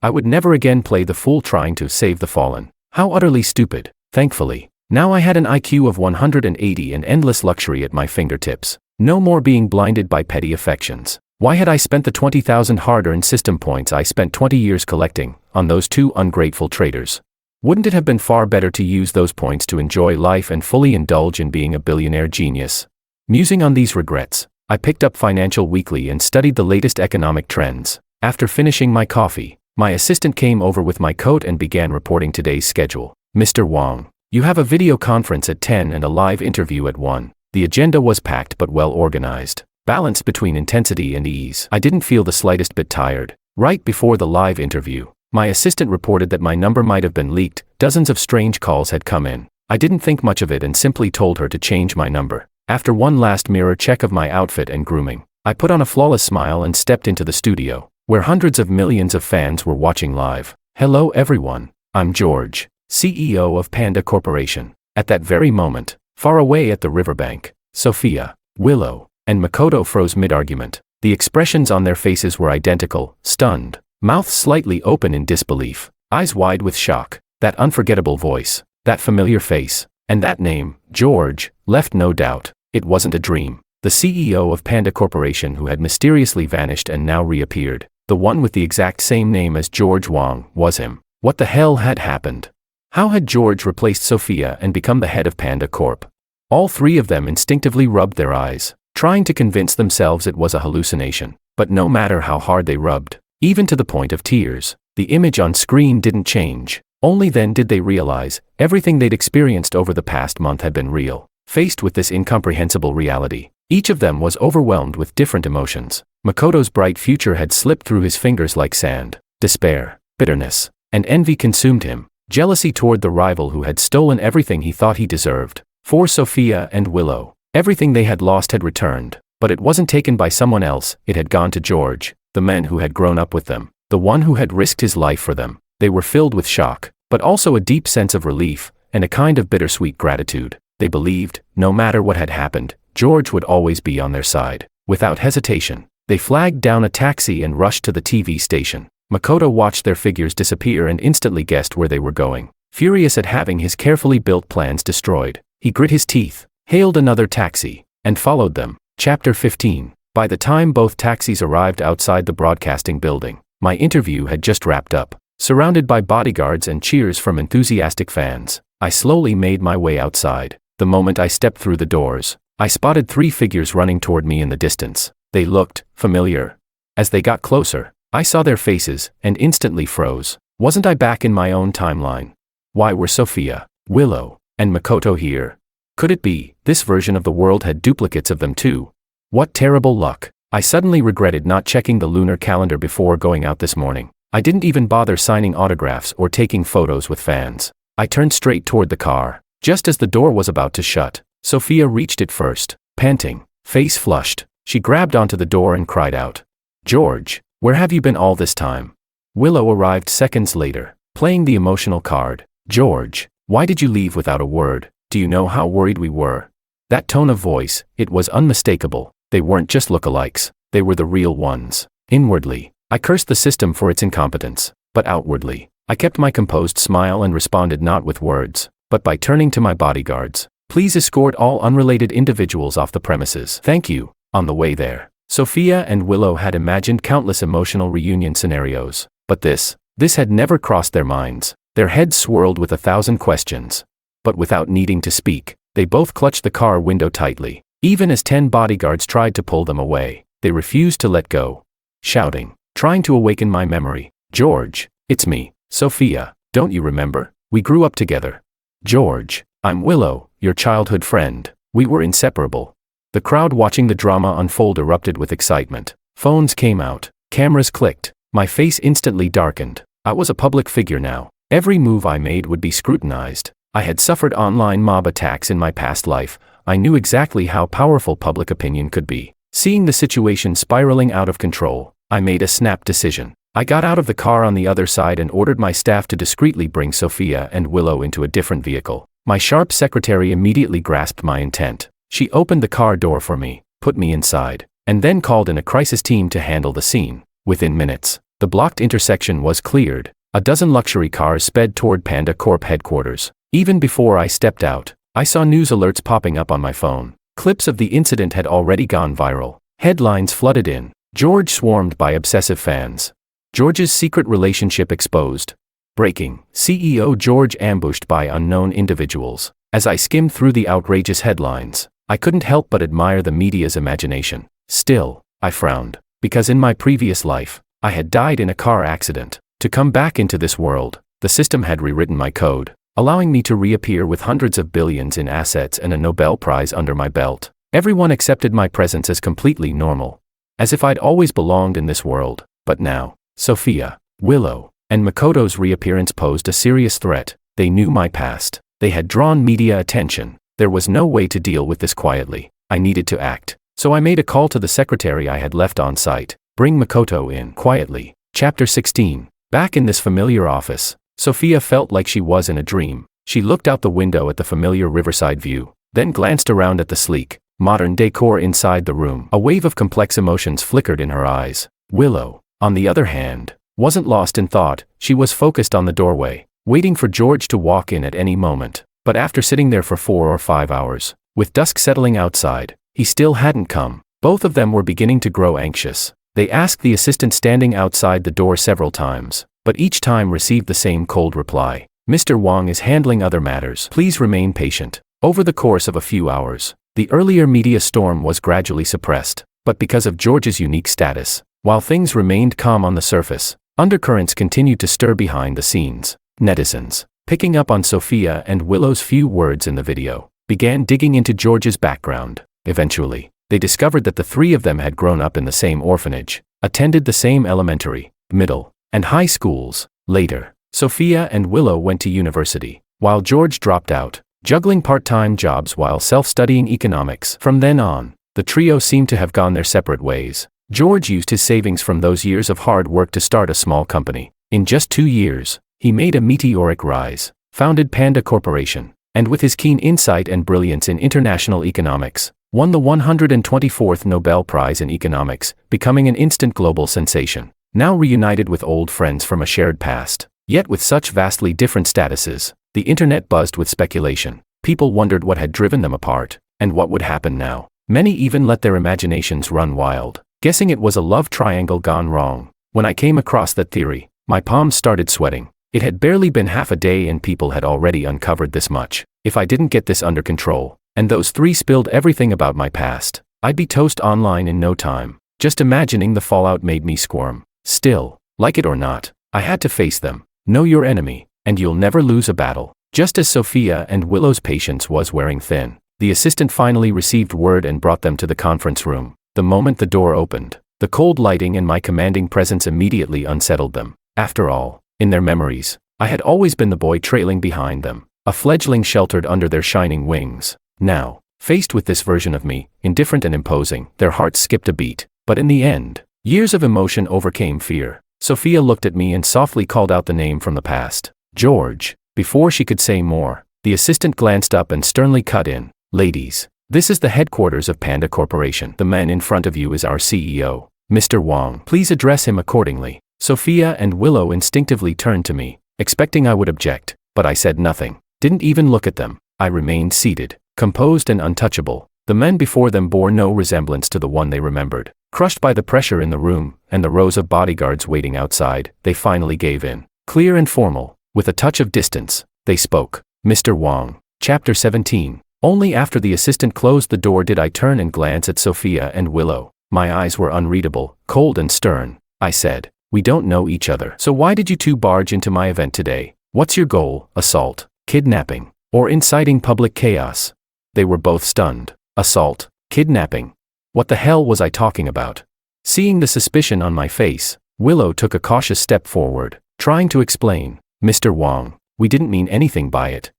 I would never again play the fool trying to save the fallen. How utterly stupid. Thankfully, now I had an IQ of 180 and endless luxury at my fingertips. No more being blinded by petty affections. Why had I spent the 20,000 hard-earned system points I spent 20 years collecting on those 2 ungrateful traitors? Wouldn't it have been far better to use those points to enjoy life and fully indulge in being a billionaire genius? Musing on these regrets, I picked up Financial Weekly and studied the latest economic trends. After finishing my coffee, my assistant came over with my coat and began reporting today's schedule. Mr. Wang, you have a video conference at 10 and a live interview at 1. The agenda was packed but well organized, balanced between intensity and ease. I didn't feel the slightest bit tired. Right before the live interview, my assistant reported that my number might have been leaked. Dozens of strange calls had come in. I didn't think much of it and simply told her to change my number. After one last mirror check of my outfit and grooming, I put on a flawless smile and stepped into the studio, where hundreds of millions of fans were watching live. Hello everyone, I'm George, CEO of Panda Corporation. At that very moment, far away at the riverbank, Sophia, Willow, and Makoto froze mid-argument. The expressions on their faces were identical, stunned, mouths slightly open in disbelief, eyes wide with shock. That unforgettable voice, that familiar face, and that name, George, left no doubt. It wasn't a dream. The CEO of Panda Corporation who had mysteriously vanished and now reappeared, the one with the exact same name as George Wang, was him. What the hell had happened? How had George replaced Sophia and become the head of Panda Corp? All 3 of them instinctively rubbed their eyes, trying to convince themselves it was a hallucination. But no matter how hard they rubbed, even to the point of tears, the image on screen didn't change. Only then did they realize everything they'd experienced over the past month had been real. Faced with this incomprehensible reality, each of them was overwhelmed with different emotions. Makoto's bright future had slipped through his fingers like sand. Despair, bitterness, and envy consumed him. Jealousy toward the rival who had stolen everything he thought he deserved. For Sophia and Willow, everything they had lost had returned, but it wasn't taken by someone else. It had gone to George, the man who had grown up with them, the one who had risked his life for them. They were filled with shock, but also a deep sense of relief, and a kind of bittersweet gratitude. They believed, no matter what had happened, George would always be on their side. Without hesitation, they flagged down a taxi and rushed to the TV station. Makoto watched their figures disappear and instantly guessed where they were going. Furious at having his carefully built plans destroyed, He grit his teeth, hailed another taxi, and followed them. Chapter 15. By the time both taxis arrived outside the broadcasting building, my interview had just wrapped up. Surrounded by bodyguards and cheers from enthusiastic fans, I slowly made my way outside. The moment I stepped through the doors, I spotted 3 figures running toward me in the distance. They looked familiar. As they got closer, I saw their faces and instantly froze. Wasn't I back in my own timeline? Why were Sophia, Willow, and Makoto here? Could it be this version of the world had duplicates of them too? What terrible luck. I suddenly regretted not checking the lunar calendar before going out this morning. I didn't even bother signing autographs or taking photos with fans. I turned straight toward the car. Just as the door was about to shut, Sophia reached it first. Panting, face flushed, she grabbed onto the door and cried out, "George, where have you been all this time?" Willow arrived seconds later, playing the emotional card. "George, why did you leave without a word? Do you know how worried we were?" That tone of voice, it was unmistakable. They weren't just lookalikes, they were the real ones. Inwardly, I cursed the system for its incompetence, but outwardly, I kept my composed smile and responded not with words, but by turning to my bodyguards. "Please escort all unrelated individuals off the premises. Thank you." On the way there, Sophia and Willow had imagined countless emotional reunion scenarios, but this had never crossed their minds. Their heads swirled with 1,000 questions. But without needing to speak, they both clutched the car window tightly. Even as 10 bodyguards tried to pull them away, they refused to let go. Shouting, trying to awaken my memory. "George, it's me, Sophia, don't you remember? We grew up together." "George, I'm Willow, your childhood friend. We were inseparable." The crowd watching the drama unfold erupted with excitement. Phones came out, cameras clicked, my face instantly darkened. I was a public figure now. Every move I made would be scrutinized. I had suffered online mob attacks in my past life. I knew exactly how powerful public opinion could be. Seeing the situation spiraling out of control, I made a snap decision. I got out of the car on the other side and ordered my staff to discreetly bring Sophia and Willow into a different vehicle. My sharp secretary immediately grasped my intent. She opened the car door for me, put me inside, and then called in a crisis team to handle the scene. Within minutes, the blocked intersection was cleared. A dozen luxury cars sped toward Panda Corp headquarters. Even before I stepped out, I saw news alerts popping up on my phone. Clips of the incident had already gone viral. Headlines flooded in. George swarmed by obsessive fans. George's secret relationship exposed. Breaking. CEO George ambushed by unknown individuals. As I skimmed through the outrageous headlines, I couldn't help but admire the media's imagination. Still, I frowned, because in my previous life, I had died in a car accident. To come back into this world, the system had rewritten my code, allowing me to reappear with hundreds of billions in assets and a Nobel Prize under my belt. Everyone accepted my presence as completely normal, as if I'd always belonged in this world. But now, Sophia, Willow, and Makoto's reappearance posed a serious threat. They knew my past. They had drawn media attention. There was no way to deal with this quietly. I needed to act. So I made a call to the secretary I had left on site. "Bring Makoto in quietly." Chapter 16. Back in this familiar office, Sophia felt like she was in a dream. She looked out the window at the familiar riverside view, then glanced around at the sleek, modern decor inside the room. A wave of complex emotions flickered in her eyes. Willow, on the other hand, wasn't lost in thought. She was focused on the doorway, waiting for George to walk in at any moment. But after sitting there for 4 or 5 hours, with dusk settling outside, he still hadn't come. Both of them were beginning to grow anxious. They asked the assistant standing outside the door several times, but each time received the same cold reply. "Mr. Wong is handling other matters. Please remain patient." Over the course of a few hours, the earlier media storm was gradually suppressed, but because of George's unique status, while things remained calm on the surface, undercurrents continued to stir behind the scenes. Netizens, picking up on Sophia and Willow's few words in the video, began digging into George's background. Eventually, they discovered that the 3 of them had grown up in the same orphanage, attended the same elementary, middle, and high schools. Later, Sophia and Willow went to university, while George dropped out, juggling part-time jobs while self-studying economics. From then on, the trio seemed to have gone their separate ways. George used his savings from those years of hard work to start a small company. In just 2 years, he made a meteoric rise, founded Panda Corporation, and with his keen insight and brilliance in international economics, won the 124th Nobel Prize in Economics, becoming an instant global sensation. Now reunited with old friends from a shared past, yet with such vastly different statuses, the internet buzzed with speculation. People wondered what had driven them apart, and what would happen now. Many even let their imaginations run wild, guessing it was a love triangle gone wrong. When I came across that theory, my palms started sweating. It had barely been half a day and people had already uncovered this much. If I didn't get this under control, and those three spilled everything about my past, I'd be toast online in no time. Just imagining the fallout made me squirm. Still, like it or not, I had to face them. Know your enemy, and you'll never lose a battle. Just as Sophia and Willow's patience was wearing thin, the assistant finally received word and brought them to the conference room. The moment the door opened, the cold lighting and my commanding presence immediately unsettled them. After all, in their memories, I had always been the boy trailing behind them, a fledgling sheltered under their shining wings. Now, faced with this version of me, indifferent and imposing, their hearts skipped a beat. But in the end, years of emotion overcame fear. Sophia looked at me and softly called out the name from the past. George. Before she could say more, the assistant glanced up and sternly cut in. Ladies, this is the headquarters of Panda Corporation. The man in front of you is our CEO, Mr. Wong. Please address him accordingly. Sophia and Willow instinctively turned to me, expecting I would object, but I said nothing. Didn't even look at them. I remained seated, composed and untouchable. The men before them bore no resemblance to the one they remembered. Crushed by the pressure in the room, and the rows of bodyguards waiting outside, they finally gave in. Clear and formal, with a touch of distance, they spoke. Mr. Wong. Chapter 17. Only after the assistant closed the door did I turn and glance at Sophia and Willow. My eyes were unreadable, cold and stern. I said, we don't know each other. So why did you two barge into my event today? What's your goal? Assault, kidnapping, or inciting public chaos? They were both stunned. Assault, kidnapping. What the hell was I talking about? Seeing the suspicion on my face, Willow took a cautious step forward, trying to explain. Mr. Wong, we didn't mean anything by it.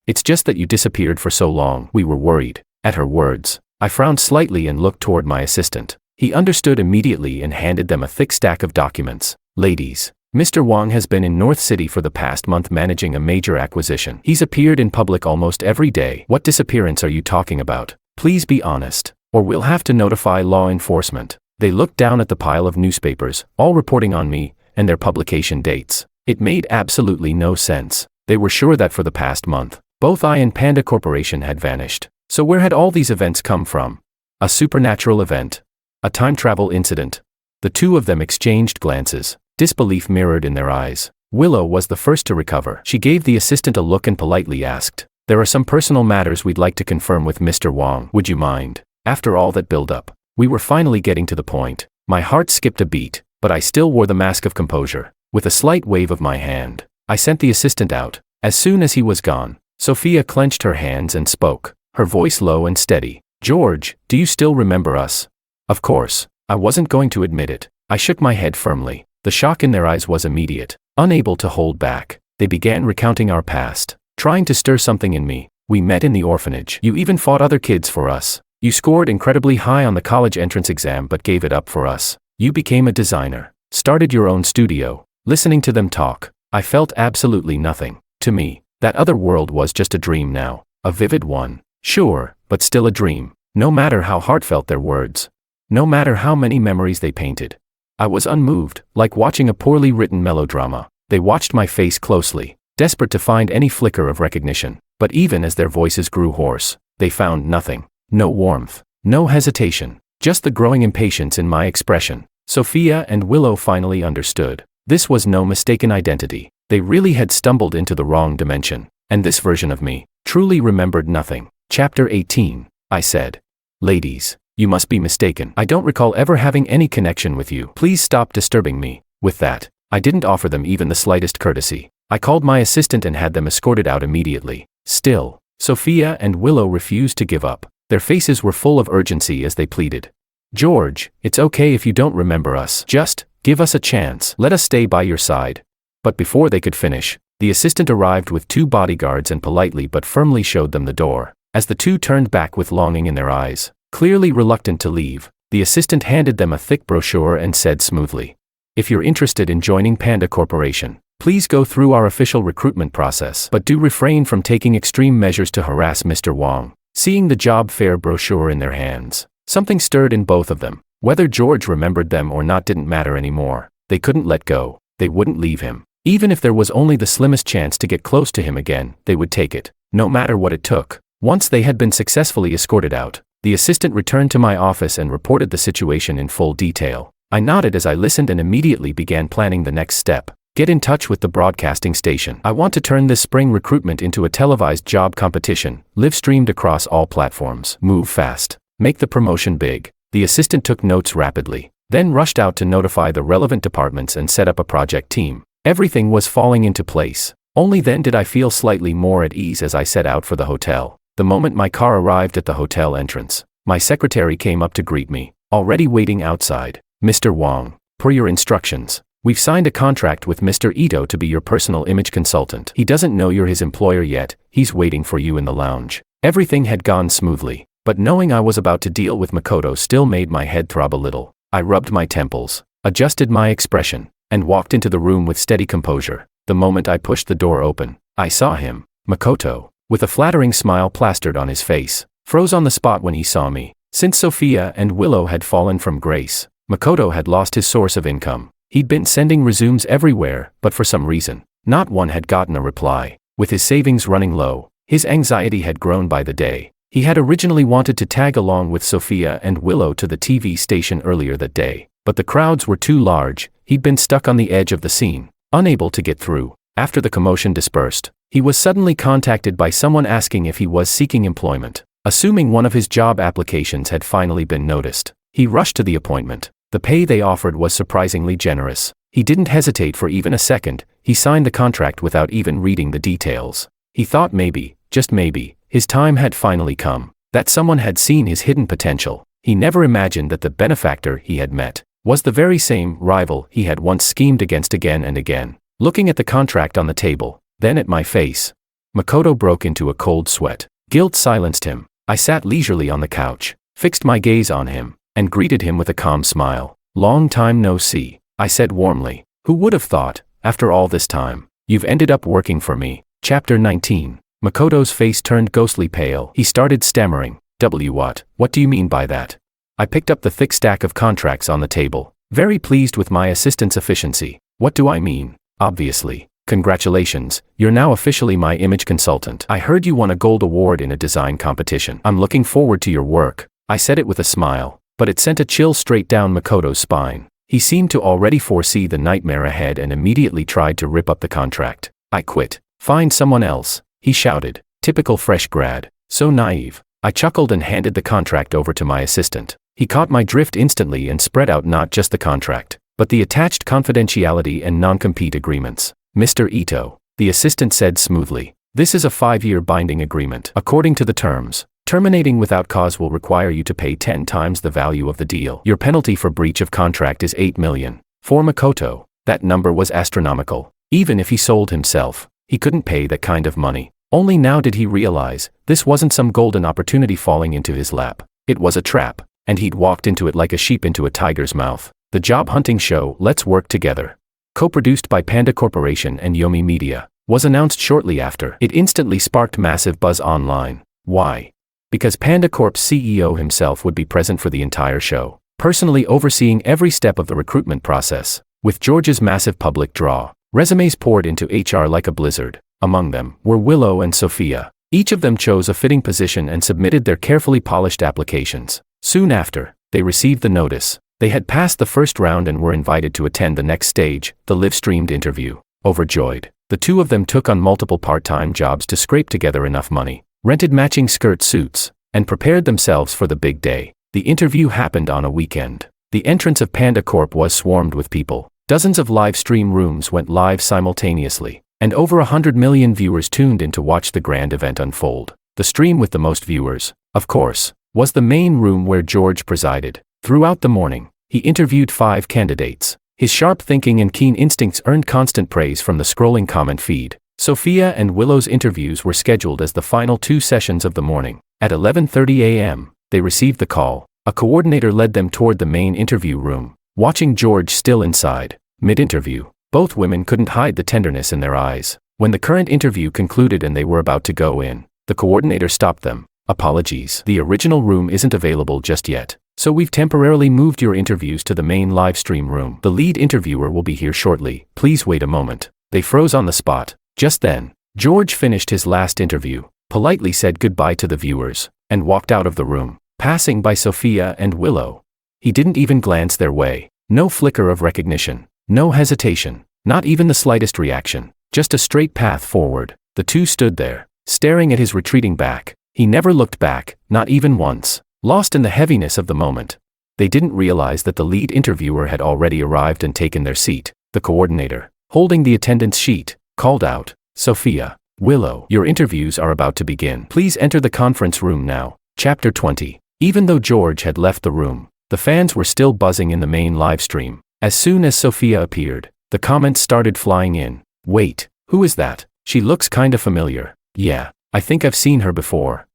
It's just that you disappeared for so long. We were worried. At her words, I frowned slightly and looked toward my assistant. He understood immediately and handed them a thick stack of documents. Ladies, Mr. Wong has been in North City for the past month managing a major acquisition. He's appeared in public almost every day. What disappearance are you talking about? Please be honest, or we'll have to notify law enforcement. They looked down at the pile of newspapers, all reporting on me, and their publication dates. It made absolutely no sense. They were sure that for the past month, both I and Panda Corporation had vanished. So where had all these events come from? A supernatural event? A time travel incident? The two of them exchanged glances, disbelief mirrored in their eyes. Willow was the first to recover. She gave the assistant a look and politely asked, there are some personal matters we'd like to confirm with Mr. Wong. Would you mind? After all that build-up, we were finally getting to the point. My heart skipped a beat, but I still wore the mask of composure. With a slight wave of my hand, I sent the assistant out. As soon as he was gone, Sophia clenched her hands and spoke, her voice low and steady. George, do you still remember us? Of course. I wasn't going to admit it. I shook my head firmly. The shock in their eyes was immediate. Unable to hold back, they began recounting our past, trying to stir something in me. We met in the orphanage. You even fought other kids for us. You scored incredibly high on the college entrance exam but gave it up for us. You became a designer, started your own studio. Listening to them talk, I felt absolutely nothing. To me, that other world was just a dream now, a vivid one. Sure, but still a dream. No matter how heartfelt their words, no matter how many memories they painted, I was unmoved, like watching a poorly written melodrama. They watched my face closely, desperate to find any flicker of recognition. But even as their voices grew hoarse, they found nothing. No warmth, no hesitation, just the growing impatience in my expression. Sophia and Willow finally understood. This was no mistaken identity. They really had stumbled into the wrong dimension, and this version of me truly remembered nothing. Chapter 18. I said, ladies, you must be mistaken. I don't recall ever having any connection with you. Please stop disturbing me. With that, I didn't offer them even the slightest courtesy. I called my assistant and had them escorted out immediately. Still, Sophia and Willow refused to give up. Their faces were full of urgency as they pleaded. George, it's okay if you don't remember us. Just give us a chance. Let us stay by your side. But before they could finish, the assistant arrived with two bodyguards and politely but firmly showed them the door. As the two turned back with longing in their eyes, clearly reluctant to leave, the assistant handed them a thick brochure and said smoothly, if you're interested in joining Panda Corporation, please go through our official recruitment process, but do refrain from taking extreme measures to harass Mr. Wong. Seeing the job fair brochure in their hands, something stirred in both of them. Whether George remembered them or not didn't matter anymore. They couldn't let go. They wouldn't leave him. Even if there was only the slimmest chance to get close to him again, they would take it. no matter what it took. Once they had been successfully escorted out, the assistant returned to my office and reported the situation in full detail. I nodded as I listened and immediately began planning the next step. Get in touch with the broadcasting station. I want to turn this spring recruitment into a televised job competition, live-streamed across all platforms. Move fast. Make the promotion big. The assistant took notes rapidly, then rushed out to notify the relevant departments and set up a project team. Everything was falling into place. Only then did I feel slightly more at ease as I set out for the hotel. The moment my car arrived at the hotel entrance, my secretary came up to greet me, already waiting outside. Mr. Wong, per your instructions, we've signed a contract with Mr. Ito to be your personal image consultant. He doesn't know you're his employer yet, he's waiting for you in the lounge. Everything had gone smoothly, but knowing I was about to deal with Makoto still made my head throb a little. I rubbed my temples, adjusted my expression, and walked into the room with steady composure. The moment I pushed the door open, I saw him, Makoto, with a flattering smile plastered on his face, froze on the spot when he saw me. Since Sophia and Willow had fallen from grace, Makoto had lost his source of income. He'd been sending resumes everywhere, but for some reason, not one had gotten a reply. With his savings running low, his anxiety had grown by the day. He had originally wanted to tag along with Sophia and Willow to the TV station earlier that day, but the crowds were too large. He'd been stuck on the edge of the scene, unable to get through. After the commotion dispersed, he was suddenly contacted by someone asking if he was seeking employment. Assuming one of his job applications had finally been noticed, he rushed to the appointment. The pay they offered was surprisingly generous. He didn't hesitate for even a second. He signed the contract without even reading the details. He thought maybe, just maybe, his time had finally come, that someone had seen his hidden potential. He never imagined that the benefactor he had met was the very same rival he had once schemed against again and again. Looking at the contract on the table, then at my face, Makoto broke into a cold sweat. Guilt silenced him. I sat leisurely on the couch, fixed my gaze on him, and greeted him with a calm smile. Long time no see, I said warmly. Who would have thought, after all this time, you've ended up working for me. Chapter 19. Makoto's face turned ghostly pale. He started stammering. What do you mean by that? I picked up the thick stack of contracts on the table, very pleased with my assistant's efficiency. What do I mean? Obviously. Congratulations, you're now officially my image consultant. I heard you won a gold award in a design competition. I'm looking forward to your work. I said it with a smile, but it sent a chill straight down Makoto's spine. He seemed to already foresee the nightmare ahead and immediately tried to rip up the contract. I quit. Find someone else, he shouted. Typical fresh grad. So naive. I chuckled and handed the contract over to my assistant. He caught my drift instantly and spread out not just the contract, but the attached confidentiality and non-compete agreements. Mr. Ito, the assistant said smoothly, this is a 5-year binding agreement. According to the terms, terminating without cause will require you to pay 10 times the value of the deal. Your penalty for breach of contract is 8 million. For Makoto, that number was astronomical. Even if he sold himself, he couldn't pay that kind of money. Only now did he realize, this wasn't some golden opportunity falling into his lap. It was a trap, and he'd walked into it like a sheep into a tiger's mouth. The job hunting show, Let's Work Together, co-produced by Panda Corporation and Yomi Media, was announced shortly after. It instantly sparked massive buzz online. Why? Because Panda Corp's CEO himself would be present for the entire show, personally overseeing every step of the recruitment process. With George's massive public draw, resumes poured into HR like a blizzard. Among them were Willow and Sophia. Each of them chose a fitting position and submitted their carefully polished applications. Soon after, they received the notice. They had passed the first round and were invited to attend the next stage, the live-streamed interview. Overjoyed, the two of them took on multiple part-time jobs to scrape together enough money, rented matching skirt suits, and prepared themselves for the big day. The interview happened on a weekend. The entrance of Panda Corp was swarmed with people. Dozens of live stream rooms went live simultaneously, and over 100 million viewers tuned in to watch the grand event unfold. The stream with the most viewers, of course, was the main room where George presided. Throughout the morning, he interviewed 5 candidates. His sharp thinking and keen instincts earned constant praise from the scrolling comment feed. Sophia and Willow's interviews were scheduled as the final 2 sessions of the morning. At 11:30 a.m., they received the call. A coordinator led them toward the main interview room. Watching George still inside, mid-interview, both women couldn't hide the tenderness in their eyes. When the current interview concluded and they were about to go in, the coordinator stopped them. Apologies, the original room isn't available just yet, so we've temporarily moved your interviews to the main live stream room. The lead interviewer will be here shortly. Please wait a moment. They froze on the spot. Just then, George finished his last interview, politely said goodbye to the viewers, and walked out of the room, passing by Sophia and Willow. He didn't even glance their way. No flicker of recognition. No hesitation. Not even the slightest reaction. Just a straight path forward. The two stood there, staring at his retreating back. He never looked back, not even once, lost in the heaviness of the moment. They didn't realize that the lead interviewer had already arrived and taken their seat. The coordinator, holding the attendance sheet, called out, "Sophia, Willow, your interviews are about to begin. Please enter the conference room now." Chapter 20. Even though George had left the room, the fans were still buzzing in the main live stream. As soon as Sophia appeared, the comments started flying in. "Wait, who is that? She looks kinda familiar. Yeah, I think I've seen her before.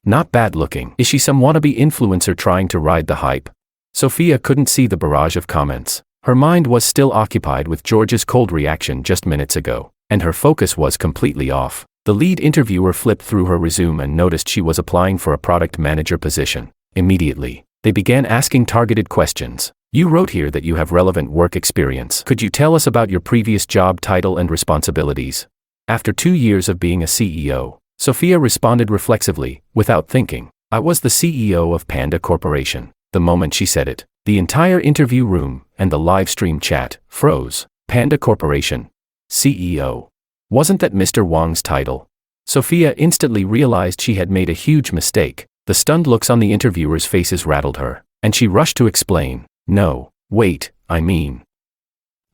Not bad looking. Is she some wannabe influencer trying to ride the hype?" Sophia couldn't see the barrage of comments. Her mind was still occupied with George's cold reaction just minutes ago, and her focus was completely off. The lead interviewer flipped through her resume and noticed she was applying for a product manager position. Immediately, they began asking targeted questions. "You wrote here that you have relevant work experience. Could you tell us about your previous job title and responsibilities?" After 2 years of being a CEO, Sophia responded reflexively, without thinking, "I was the CEO of Panda Corporation." The moment she said it, the entire interview room and the live stream chat froze. Panda Corporation? CEO? Wasn't that Mr. Wang's title? Sophia instantly realized she had made a huge mistake. The stunned looks on the interviewers' faces rattled her, and she rushed to explain. "No, wait, I mean,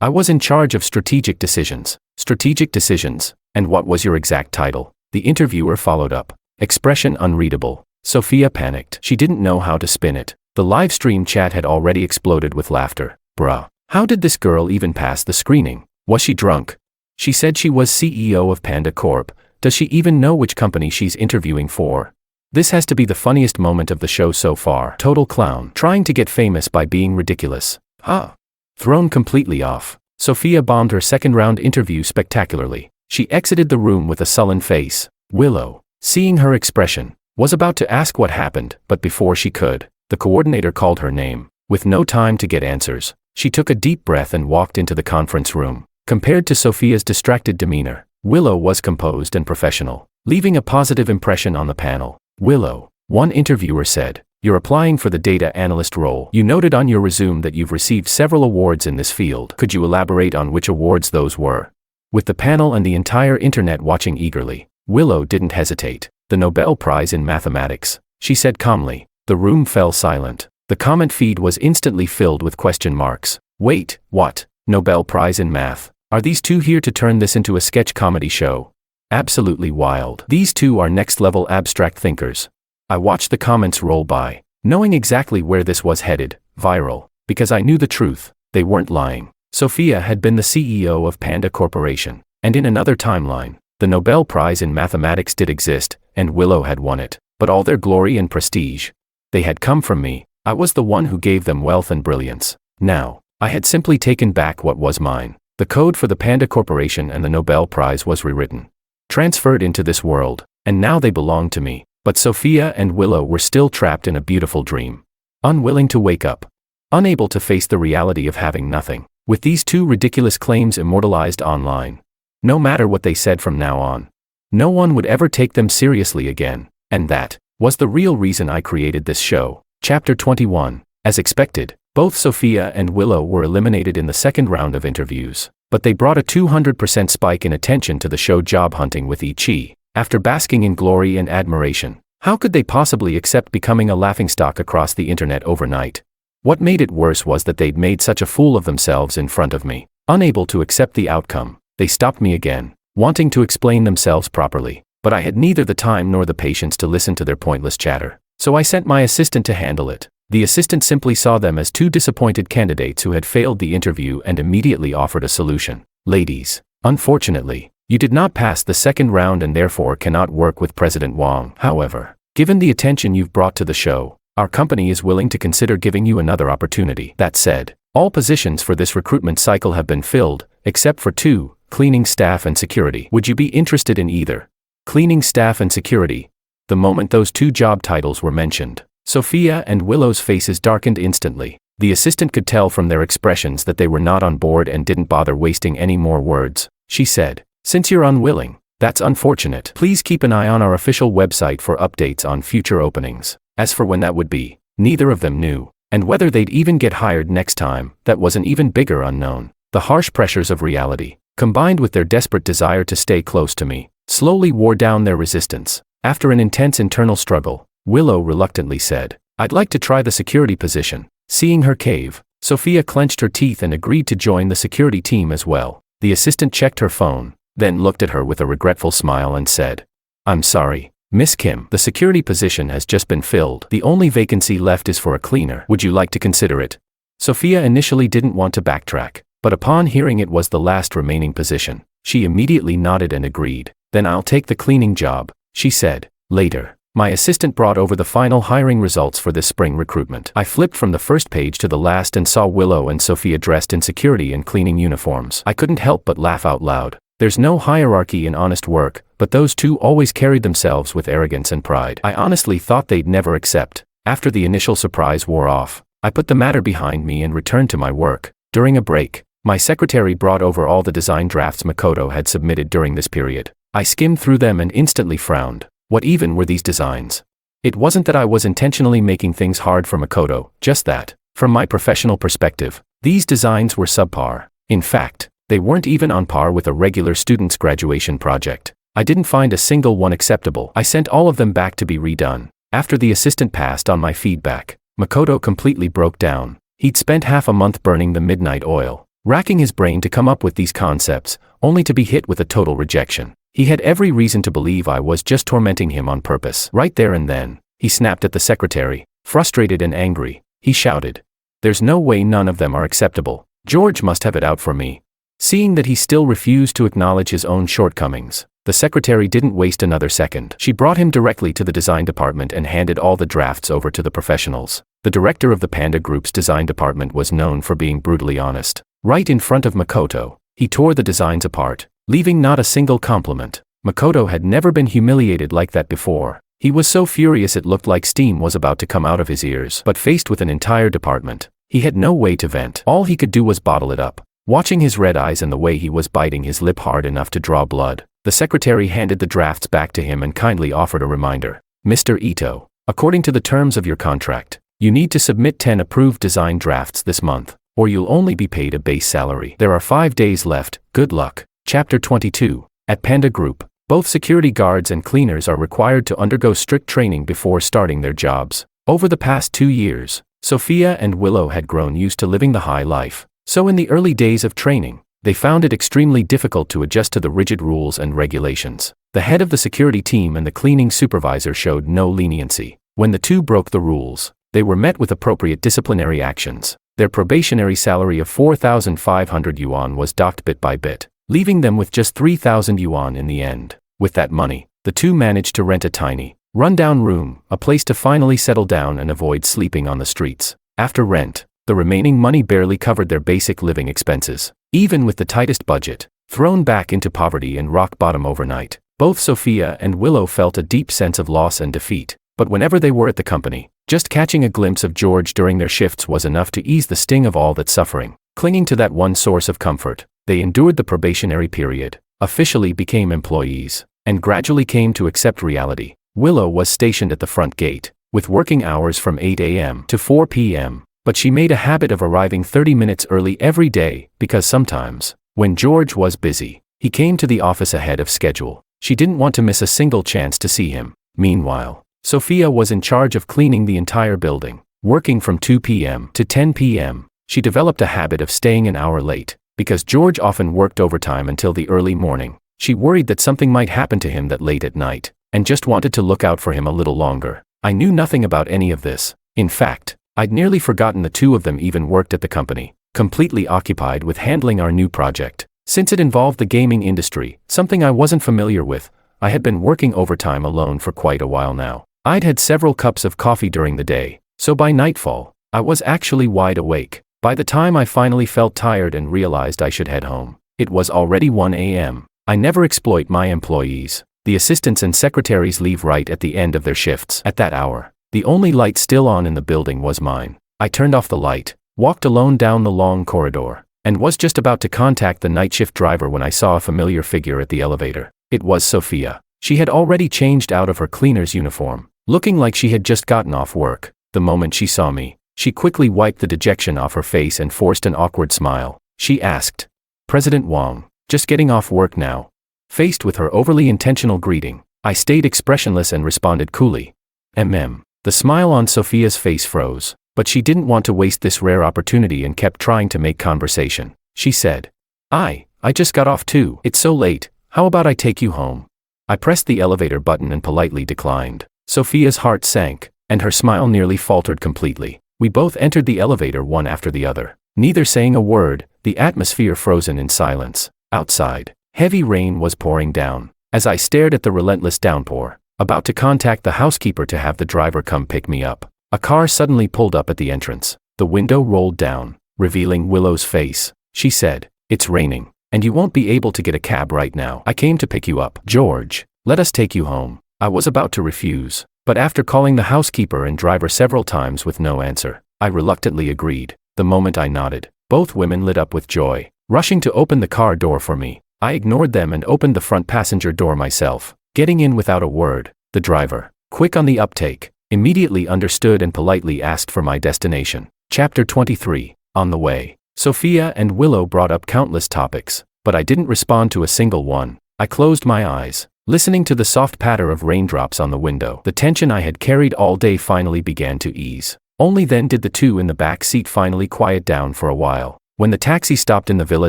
I was in charge of strategic decisions." "Strategic decisions? And what was your exact title?" The interviewer followed up. Expression unreadable. Sophia panicked. She didn't know how to spin it. The live stream chat had already exploded with laughter. "Bruh. How did this girl even pass the screening? Was she drunk? She said she was CEO of Panda Corp. Does she even know which company she's interviewing for? This has to be the funniest moment of the show so far. Total clown. Trying to get famous by being ridiculous. Huh. Thrown completely off, Sophia bombed her second-round interview spectacularly. She exited the room with a sullen face. Willow, seeing her expression, was about to ask what happened, but before she could, the coordinator called her name. With no time to get answers, she took a deep breath and walked into the conference room. Compared to Sophia's distracted demeanor, Willow was composed and professional, leaving a positive impression on the panel. "Willow," one interviewer said, "you're applying for the data analyst role. You noted on your resume that you've received several awards in this field. Could you elaborate on which awards those were?" With the panel and the entire internet watching eagerly, Willow didn't hesitate. "The Nobel Prize in Mathematics," she said calmly. The room fell silent. The comment feed was instantly filled with question marks. "Wait, what? Nobel Prize in Math? Are these two here to turn this into a sketch comedy show? Absolutely wild. These two are next-level abstract thinkers." I watched the comments roll by, knowing exactly where this was headed, viral, because I knew the truth. They weren't lying. Sophia had been the CEO of Panda Corporation, and in another timeline, the Nobel Prize in Mathematics did exist, and Willow had won it. But all their glory and prestige, they had come from me. I was the one who gave them wealth and brilliance. Now, I had simply taken back what was mine. The code for the Panda Corporation and the Nobel Prize was rewritten, transferred into this world, and now they belonged to me. But Sophia and Willow were still trapped in a beautiful dream, unwilling to wake up, unable to face the reality of having nothing. With these two ridiculous claims immortalized online, no matter what they said from now on, no one would ever take them seriously again, and that was the real reason I created this show. Chapter 21. As expected, both Sophia and Willow were eliminated in the second round of interviews, but they brought a 200% spike in attention to the show Job Hunting with Ichi. After basking in glory and admiration, how could they possibly accept becoming a laughingstock across the internet overnight? What made it worse was that they'd made such a fool of themselves in front of me. Unable to accept the outcome, they stopped me again, wanting to explain themselves properly, but I had neither the time nor the patience to listen to their pointless chatter. So I sent my assistant to handle it. The assistant simply saw them as two disappointed candidates who had failed the interview and immediately offered a solution. "Ladies, unfortunately, you did not pass the second round and therefore cannot work with President Wang. However, given the attention you've brought to the show, our company is willing to consider giving you another opportunity." That said, all positions for this recruitment cycle have been filled, except for 2, cleaning staff and security. Would you be interested in either? Cleaning staff and security. The moment those 2 job titles were mentioned, Sophia and Willow's faces darkened instantly. The assistant could tell from their expressions that they were not on board and didn't bother wasting any more words. She said, "Since you're unwilling, That's unfortunate. Please keep an eye on our official website for updates on future openings. As for when that would be, neither of them knew. And whether they'd even get hired next time, that was an even bigger unknown. The harsh pressures of reality, combined with their desperate desire to stay close to me, slowly wore down their resistance. After an intense internal struggle, Willow reluctantly said, "I'd like to try the security position." Seeing her cave, Sophia clenched her teeth and agreed to join the security team as well. The assistant checked her phone, then looked at her with a regretful smile and said, "I'm sorry, Miss Kim, the security position has just been filled. The only vacancy left is for a cleaner. Would you like to consider it?" Sophia initially didn't want to backtrack, but upon hearing it was the last remaining position, she immediately nodded and agreed. "Then I'll take the cleaning job," she said. Later, my assistant brought over the final hiring results for this spring recruitment. I flipped from the first page to the last and saw Willow and Sophia dressed in security and cleaning uniforms. I couldn't help but laugh out loud. There's no hierarchy in honest work, but those two always carried themselves with arrogance and pride. I honestly thought they'd never accept. After the initial surprise wore off, I put the matter behind me and returned to my work. During a break, my secretary brought over all the design drafts Makoto had submitted during this period. I skimmed through them and instantly frowned. What even were these designs? It wasn't that I was intentionally making things hard for Makoto, just that, from my professional perspective, these designs were subpar. In fact, they weren't even on par with a regular student's graduation project. I didn't find a single one acceptable. I sent all of them back to be redone. After the assistant passed on my feedback, Makoto completely broke down. He'd spent half a month burning the midnight oil, racking his brain to come up with these concepts, only to be hit with a total rejection. He had every reason to believe I was just tormenting him on purpose. Right there and then, he snapped at the secretary. Frustrated and angry, he shouted, "There's no way none of them are acceptable. George must have it out for me." Seeing that he still refused to acknowledge his own shortcomings, the secretary didn't waste another second. She brought him directly to the design department and handed all the drafts over to the professionals. The director of the Panda Group's design department was known for being brutally honest. Right in front of Makoto, he tore the designs apart, leaving not a single compliment. Makoto had never been humiliated like that before. He was so furious it looked like steam was about to come out of his ears. But faced with an entire department, he had no way to vent. All he could do was bottle it up. Watching his red eyes and the way he was biting his lip hard enough to draw blood, the secretary handed the drafts back to him and kindly offered a reminder. "Mr. Ito, according to the terms of your contract, you need to submit 10 approved design drafts this month, or you'll only be paid a base salary. There are 5 days left. Good luck." Chapter 22. At Panda Group, both security guards and cleaners are required to undergo strict training before starting their jobs. Over the past 2 years, Sophia and Willow had grown used to living the high life. So in the early days of training, they found it extremely difficult to adjust to the rigid rules and regulations. The head of the security team and the cleaning supervisor showed no leniency. When the two broke the rules, they were met with appropriate disciplinary actions. Their probationary salary of 4,500 yuan was docked bit by bit, leaving them with just 3,000 yuan in the end. With that money, the two managed to rent a tiny, run-down room, a place to finally settle down and avoid sleeping on the streets. After rent, the remaining money barely covered their basic living expenses. Even with the tightest budget, thrown back into poverty and rock bottom overnight, both Sophia and Willow felt a deep sense of loss and defeat. But whenever they were at the company, just catching a glimpse of George during their shifts was enough to ease the sting of all that suffering. Clinging to that one source of comfort, they endured the probationary period, officially became employees, and gradually came to accept reality. Willow was stationed at the front gate, with working hours from 8 a.m. to 4 p.m., but she made a habit of arriving 30 minutes early every day, because sometimes, when George was busy, he came to the office ahead of schedule. She didn't want to miss a single chance to see him. Meanwhile, Sophia was in charge of cleaning the entire building. Working from 2 p.m. to 10 p.m., she developed a habit of staying an hour late. Because George often worked overtime until the early morning, she worried that something might happen to him that late at night, and just wanted to look out for him a little longer. I knew nothing about any of this. In fact, I'd nearly forgotten the two of them even worked at the company, completely occupied with handling our new project. Since it involved the gaming industry, something I wasn't familiar with, I had been working overtime alone for quite a while now. I'd had several cups of coffee during the day, so by nightfall, I was actually wide awake. By the time I finally felt tired and realized I should head home, it was already 1 a.m. I never exploit my employees. The assistants and secretaries leave right at the end of their shifts. At that hour, the only light still on in the building was mine. I turned off the light, walked alone down the long corridor, and was just about to contact the night shift driver when I saw a familiar figure at the elevator. It was Sophia. She had already changed out of her cleaner's uniform, looking like she had just gotten off work. The moment she saw me, she quickly wiped the dejection off her face and forced an awkward smile. She asked, "President Wang, just getting off work now?" Faced with her overly intentional greeting, I stayed expressionless and responded coolly, The smile on Sophia's face froze, but she didn't want to waste this rare opportunity and kept trying to make conversation. She said, I just got off too. It's so late, how about I take you home?" I pressed the elevator button and politely declined. Sophia's heart sank, and her smile nearly faltered completely. We both entered the elevator one after the other, neither saying a word, the atmosphere frozen in silence. Outside, heavy rain was pouring down. As I stared at the relentless downpour, about to contact the housekeeper to have the driver come pick me up, a car suddenly pulled up at the entrance. The window rolled down, revealing Willow's face. She said, "It's raining, and you won't be able to get a cab right now. I came to pick you up. George, let us take you home." I was about to refuse, but after calling the housekeeper and driver several times with no answer, I reluctantly agreed. The moment I nodded, both women lit up with joy, rushing to open the car door for me. I ignored them and opened the front passenger door myself, getting in without a word. The driver, quick on the uptake, immediately understood and politely asked for my destination. Chapter 23. On the way. Sophia and Willow brought up countless topics, but I didn't respond to a single one. I closed my eyes, listening to the soft patter of raindrops on the window. The tension I had carried all day finally began to ease. Only then did the two in the back seat finally quiet down for a while. When the taxi stopped in the Villa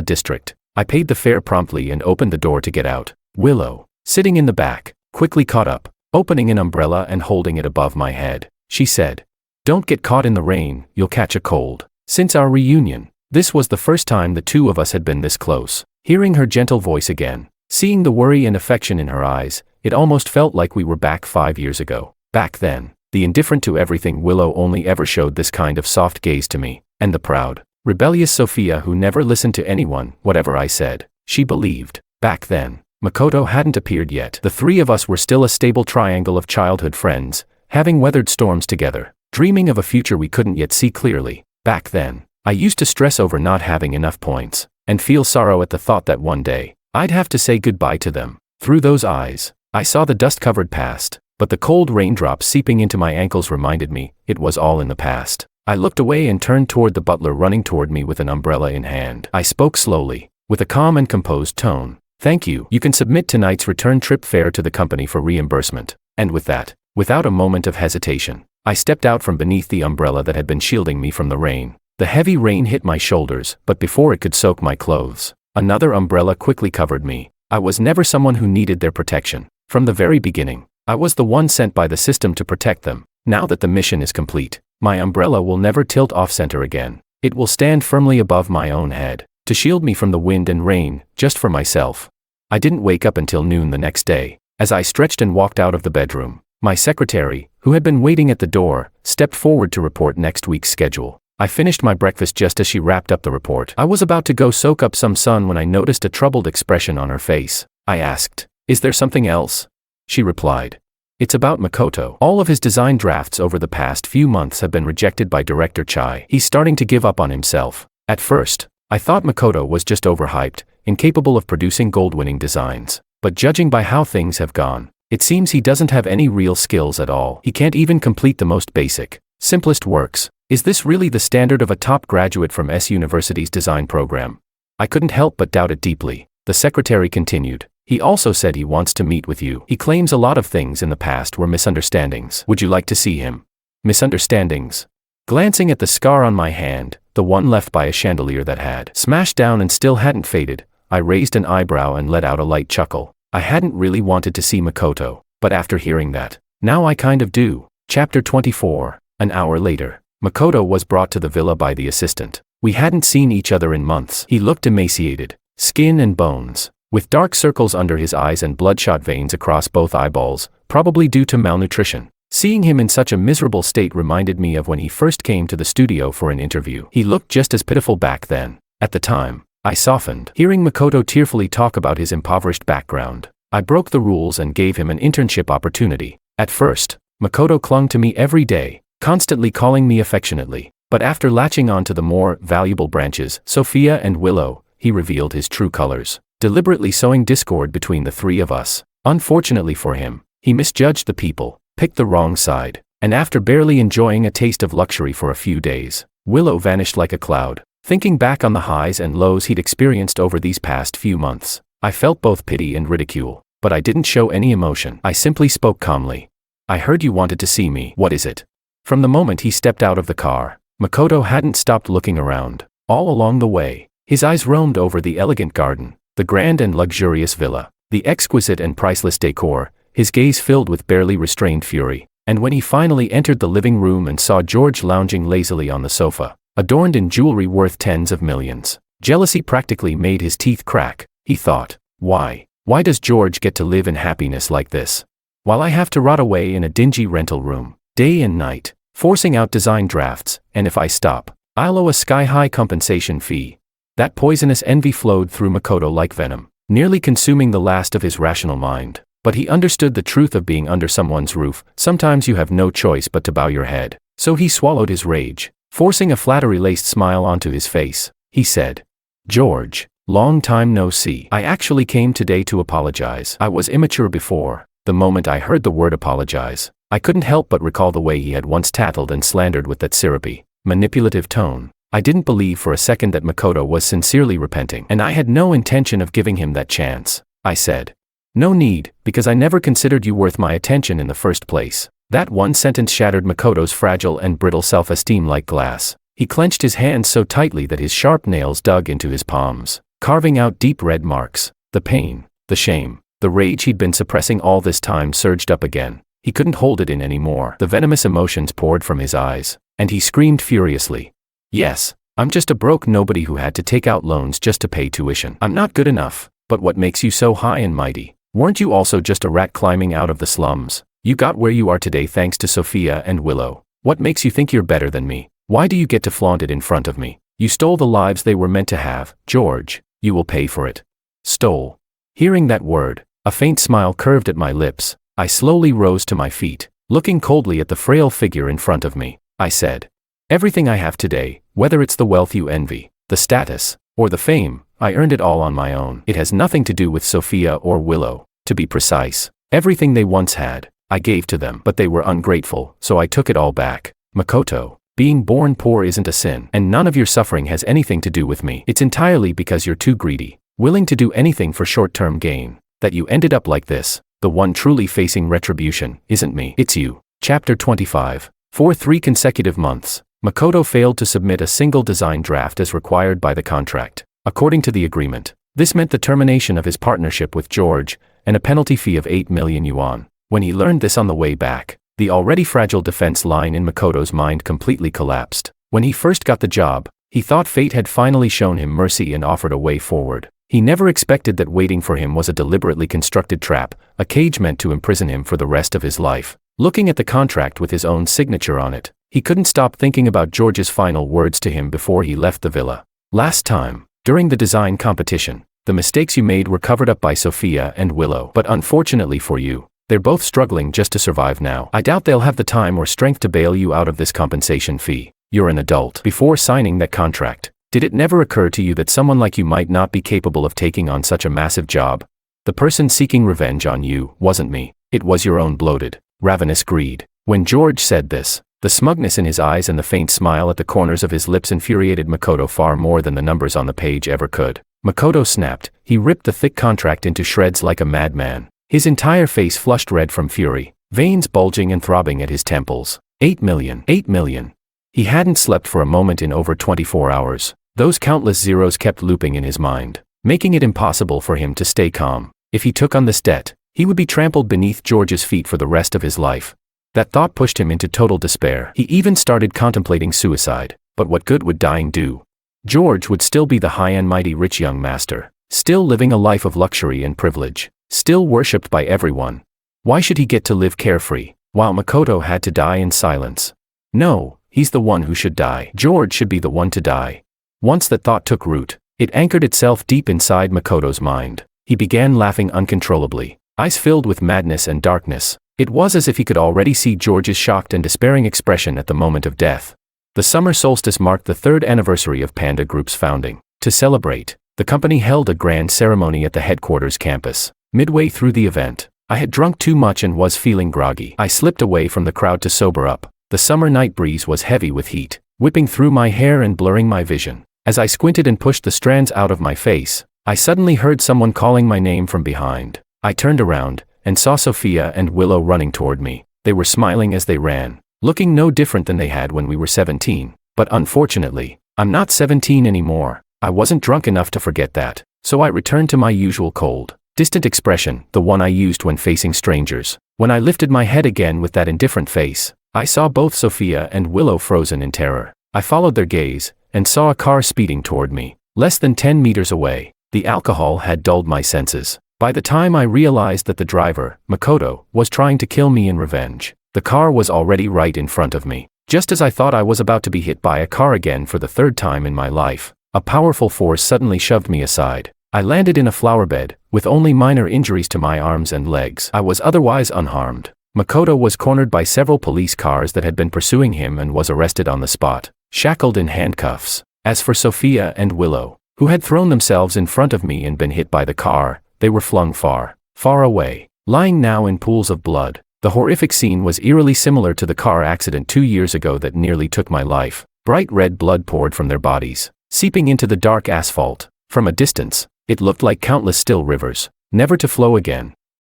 district, I paid the fare promptly and opened the door to get out. Willow, sitting in the back, quickly caught up, opening an umbrella and holding it above my head. She said, "Don't get caught in the rain, you'll catch a cold." Since our reunion, this was the first time the two of us had been this close. Hearing her gentle voice again, seeing the worry and affection in her eyes, it almost felt like we were back 5 years ago. Back then, the indifferent to everything Willow only ever showed this kind of soft gaze to me, and the proud, rebellious Sophia who never listened to anyone, whatever I said, she believed. Back then, Makoto hadn't appeared yet. The three of us were still a stable triangle of childhood friends, having weathered storms together, dreaming of a future we couldn't yet see clearly. Back then, I used to stress over not having enough points, and feel sorrow at the thought that one day, I'd have to say goodbye to them. Through those eyes, I saw the dust-covered past, but the cold raindrops seeping into my ankles reminded me, it was all in the past. I looked away and turned toward the butler running toward me with an umbrella in hand. I spoke slowly, with a calm and composed tone. "Thank you. You can submit tonight's return trip fare to the company for reimbursement." And with that, without a moment of hesitation, I stepped out from beneath the umbrella that had been shielding me from the rain. The heavy rain hit my shoulders, but before it could soak my clothes, another umbrella quickly covered me. I was never someone who needed their protection. From the very beginning, I was the one sent by the system to protect them. Now that the mission is complete, my umbrella will never tilt off-center again. It will stand firmly above my own head, to shield me from the wind and rain, just for myself. I didn't wake up until noon the next day. As I stretched and walked out of the bedroom, my secretary, who had been waiting at the door, stepped forward to report next week's schedule. I finished my breakfast just as she wrapped up the report. I was about to go soak up some sun when I noticed a troubled expression on her face. I asked, "Is there something else?" She replied, "It's about Makoto. All of his design drafts over the past few months have been rejected by Director Chai. He's starting to give up on himself. At first, I thought Makoto was just overhyped, incapable of producing gold-winning designs. But judging by how things have gone, it seems he doesn't have any real skills at all. He can't even complete the most basic, simplest works. Is this really the standard of a top graduate from S University's design program?" I couldn't help but doubt it deeply. The secretary continued, "He also said he wants to meet with you. He claims a lot of things in the past were misunderstandings. Would you like to see him?" Misunderstandings? Glancing at the scar on my hand, the one left by a chandelier that had smashed down and still hadn't faded, I raised an eyebrow and let out a light chuckle. I hadn't really wanted to see Makoto, but after hearing that, now I kind of do. Chapter 24. An hour later, Makoto was brought to the villa by the assistant. We hadn't seen each other in months. He looked emaciated, skin and bones, with dark circles under his eyes and bloodshot veins across both eyeballs, probably due to malnutrition. Seeing him in such a miserable state reminded me of when he first came to the studio for an interview. He looked just as pitiful back then. At the time, I softened. Hearing Makoto tearfully talk about his impoverished background, I broke the rules and gave him an internship opportunity. At first, Makoto clung to me every day, constantly calling me affectionately. But after latching on to the more valuable branches, Sophia and Willow, he revealed his true colors. deliberately sowing discord between the three of us. Unfortunately for him, he misjudged the people, picked the wrong side, and after barely enjoying a taste of luxury for a few days, Willow vanished like a cloud. Thinking back on the highs and lows he'd experienced over these past few months, I felt both pity and ridicule, but I didn't show any emotion. I simply spoke calmly. I heard you wanted to see me. What is it? From the moment he stepped out of the car, Makoto hadn't stopped looking around. All along the way, his eyes roamed over the elegant garden, the grand and luxurious villa, the exquisite and priceless decor, his gaze filled with barely restrained fury. And when he finally entered the living room and saw George lounging lazily on the sofa, adorned in jewelry worth tens of millions, jealousy practically made his teeth crack. He thought, why does George get to live in happiness like this, while I have to rot away in a dingy rental room, day and night, forcing out design drafts, and if I stop, I'll owe a sky-high compensation fee. That poisonous envy flowed through Makoto like venom, nearly consuming the last of his rational mind. But he understood the truth of being under someone's roof. Sometimes you have no choice but to bow your head. So he swallowed his rage, forcing a flattery-laced smile onto his face. He said, George, long time no see. I actually came today to apologize. I was immature before. The moment I heard the word apologize, I couldn't help but recall the way he had once tattled and slandered with that syrupy, manipulative tone. I didn't believe for a second that Makoto was sincerely repenting, and I had no intention of giving him that chance. I said, no need, because I never considered you worth my attention in the first place. That one sentence shattered Makoto's fragile and brittle self-esteem like glass. He clenched his hands so tightly that his sharp nails dug into his palms, carving out deep red marks. The pain, the shame, the rage he'd been suppressing all this time surged up again. He couldn't hold it in anymore. The venomous emotions poured from his eyes, and he screamed furiously. Yes, I'm just a broke nobody who had to take out loans just to pay tuition. I'm not good enough, but what makes you so high and mighty? Weren't you also just a rat climbing out of the slums? You got where you are today thanks to Sophia and Willow. What makes you think you're better than me? Why do you get to flaunt it in front of me? You stole the lives they were meant to have. George, you will pay for it. Stole. Hearing that word, a faint smile curved at my lips. I slowly rose to my feet, looking coldly at the frail figure in front of me. I said, everything I have today, whether it's the wealth you envy, the status, or the fame, I earned it all on my own. It has nothing to do with Sophia or Willow. To be precise, everything they once had, I gave to them, but they were ungrateful, so I took it all back. Makoto, being born poor isn't a sin, and none of your suffering has anything to do with me. It's entirely because you're too greedy, willing to do anything for short-term gain, that you ended up like this. The one truly facing retribution isn't me, it's you. Chapter 25. For 3 consecutive months, Makoto failed to submit a single design draft as required by the contract. According to the agreement, this meant the termination of his partnership with George, and a penalty fee of 8 million yuan. When he learned this on the way back, the already fragile defense line in Makoto's mind completely collapsed. When he first got the job, he thought fate had finally shown him mercy and offered a way forward. He never expected that waiting for him was a deliberately constructed trap, a cage meant to imprison him for the rest of his life. Looking at the contract with his own signature on it, he couldn't stop thinking about George's final words to him before he left the villa. Last time, during the design competition, the mistakes you made were covered up by Sophia and Willow. But unfortunately for you, they're both struggling just to survive now. I doubt they'll have the time or strength to bail you out of this compensation fee. You're an adult. Before signing that contract, did it never occur to you that someone like you might not be capable of taking on such a massive job? The person seeking revenge on you wasn't me. It was your own bloated, ravenous greed. When George said this, the smugness in his eyes and the faint smile at the corners of his lips infuriated Makoto far more than the numbers on the page ever could. Makoto snapped. He ripped the thick contract into shreds like a madman. His entire face flushed red from fury, veins bulging and throbbing at his temples. 8 million. 8 million. He hadn't slept for a moment in over 24 hours. Those countless zeros kept looping in his mind, making it impossible for him to stay calm. If he took on this debt, he would be trampled beneath George's feet for the rest of his life. That thought pushed him into total despair. He even started contemplating suicide. But what good would dying do? George would still be the high and mighty rich young master, still living a life of luxury and privilege, still worshipped by everyone. Why should he get to live carefree, while Makoto had to die in silence? No, he's the one who should die. George should be the one to die. Once that thought took root, it anchored itself deep inside Makoto's mind. He began laughing uncontrollably, eyes filled with madness and darkness. It was as if he could already see George's shocked and despairing expression at the moment of death. The summer solstice marked the 3rd anniversary of Panda Group's founding. To celebrate, The company held a grand ceremony at the headquarters campus. Midway through the event, I had drunk too much and was feeling groggy. I slipped away from the crowd to sober up. The summer night breeze was heavy with heat, whipping through my hair and blurring my vision. As I squinted and pushed the strands out of my face, I suddenly heard someone calling my name from behind. I turned around and saw Sophia and Willow running toward me. They were smiling as they ran, looking no different than they had when we were 17. But unfortunately, I'm not 17 anymore. I wasn't drunk enough to forget that, so I returned to my usual cold, distant expression, the one I used when facing strangers. When I lifted my head again with that indifferent face, I saw both Sophia and Willow frozen in terror. I followed their gaze and saw a car speeding toward me, less than 10 meters away. The alcohol had dulled my senses. By the time I realized that the driver, Makoto, was trying to kill me in revenge, the car was already right in front of me. Just as I thought I was about to be hit by a car again for the third time in my life, a powerful force suddenly shoved me aside. I landed in a flower bed, with only minor injuries to my arms and legs. I was otherwise unharmed. Makoto was cornered by several police cars that had been pursuing him and was arrested on the spot, shackled in handcuffs. As for Sophia and Willow, who had thrown themselves in front of me and been hit by the car, they were flung far, far away, lying now in pools of blood. The horrific scene was eerily similar to the car accident 2 years ago that nearly took my life. Bright red blood poured from their bodies, seeping into the dark asphalt. From a distance, it looked like countless still rivers, never to flow again.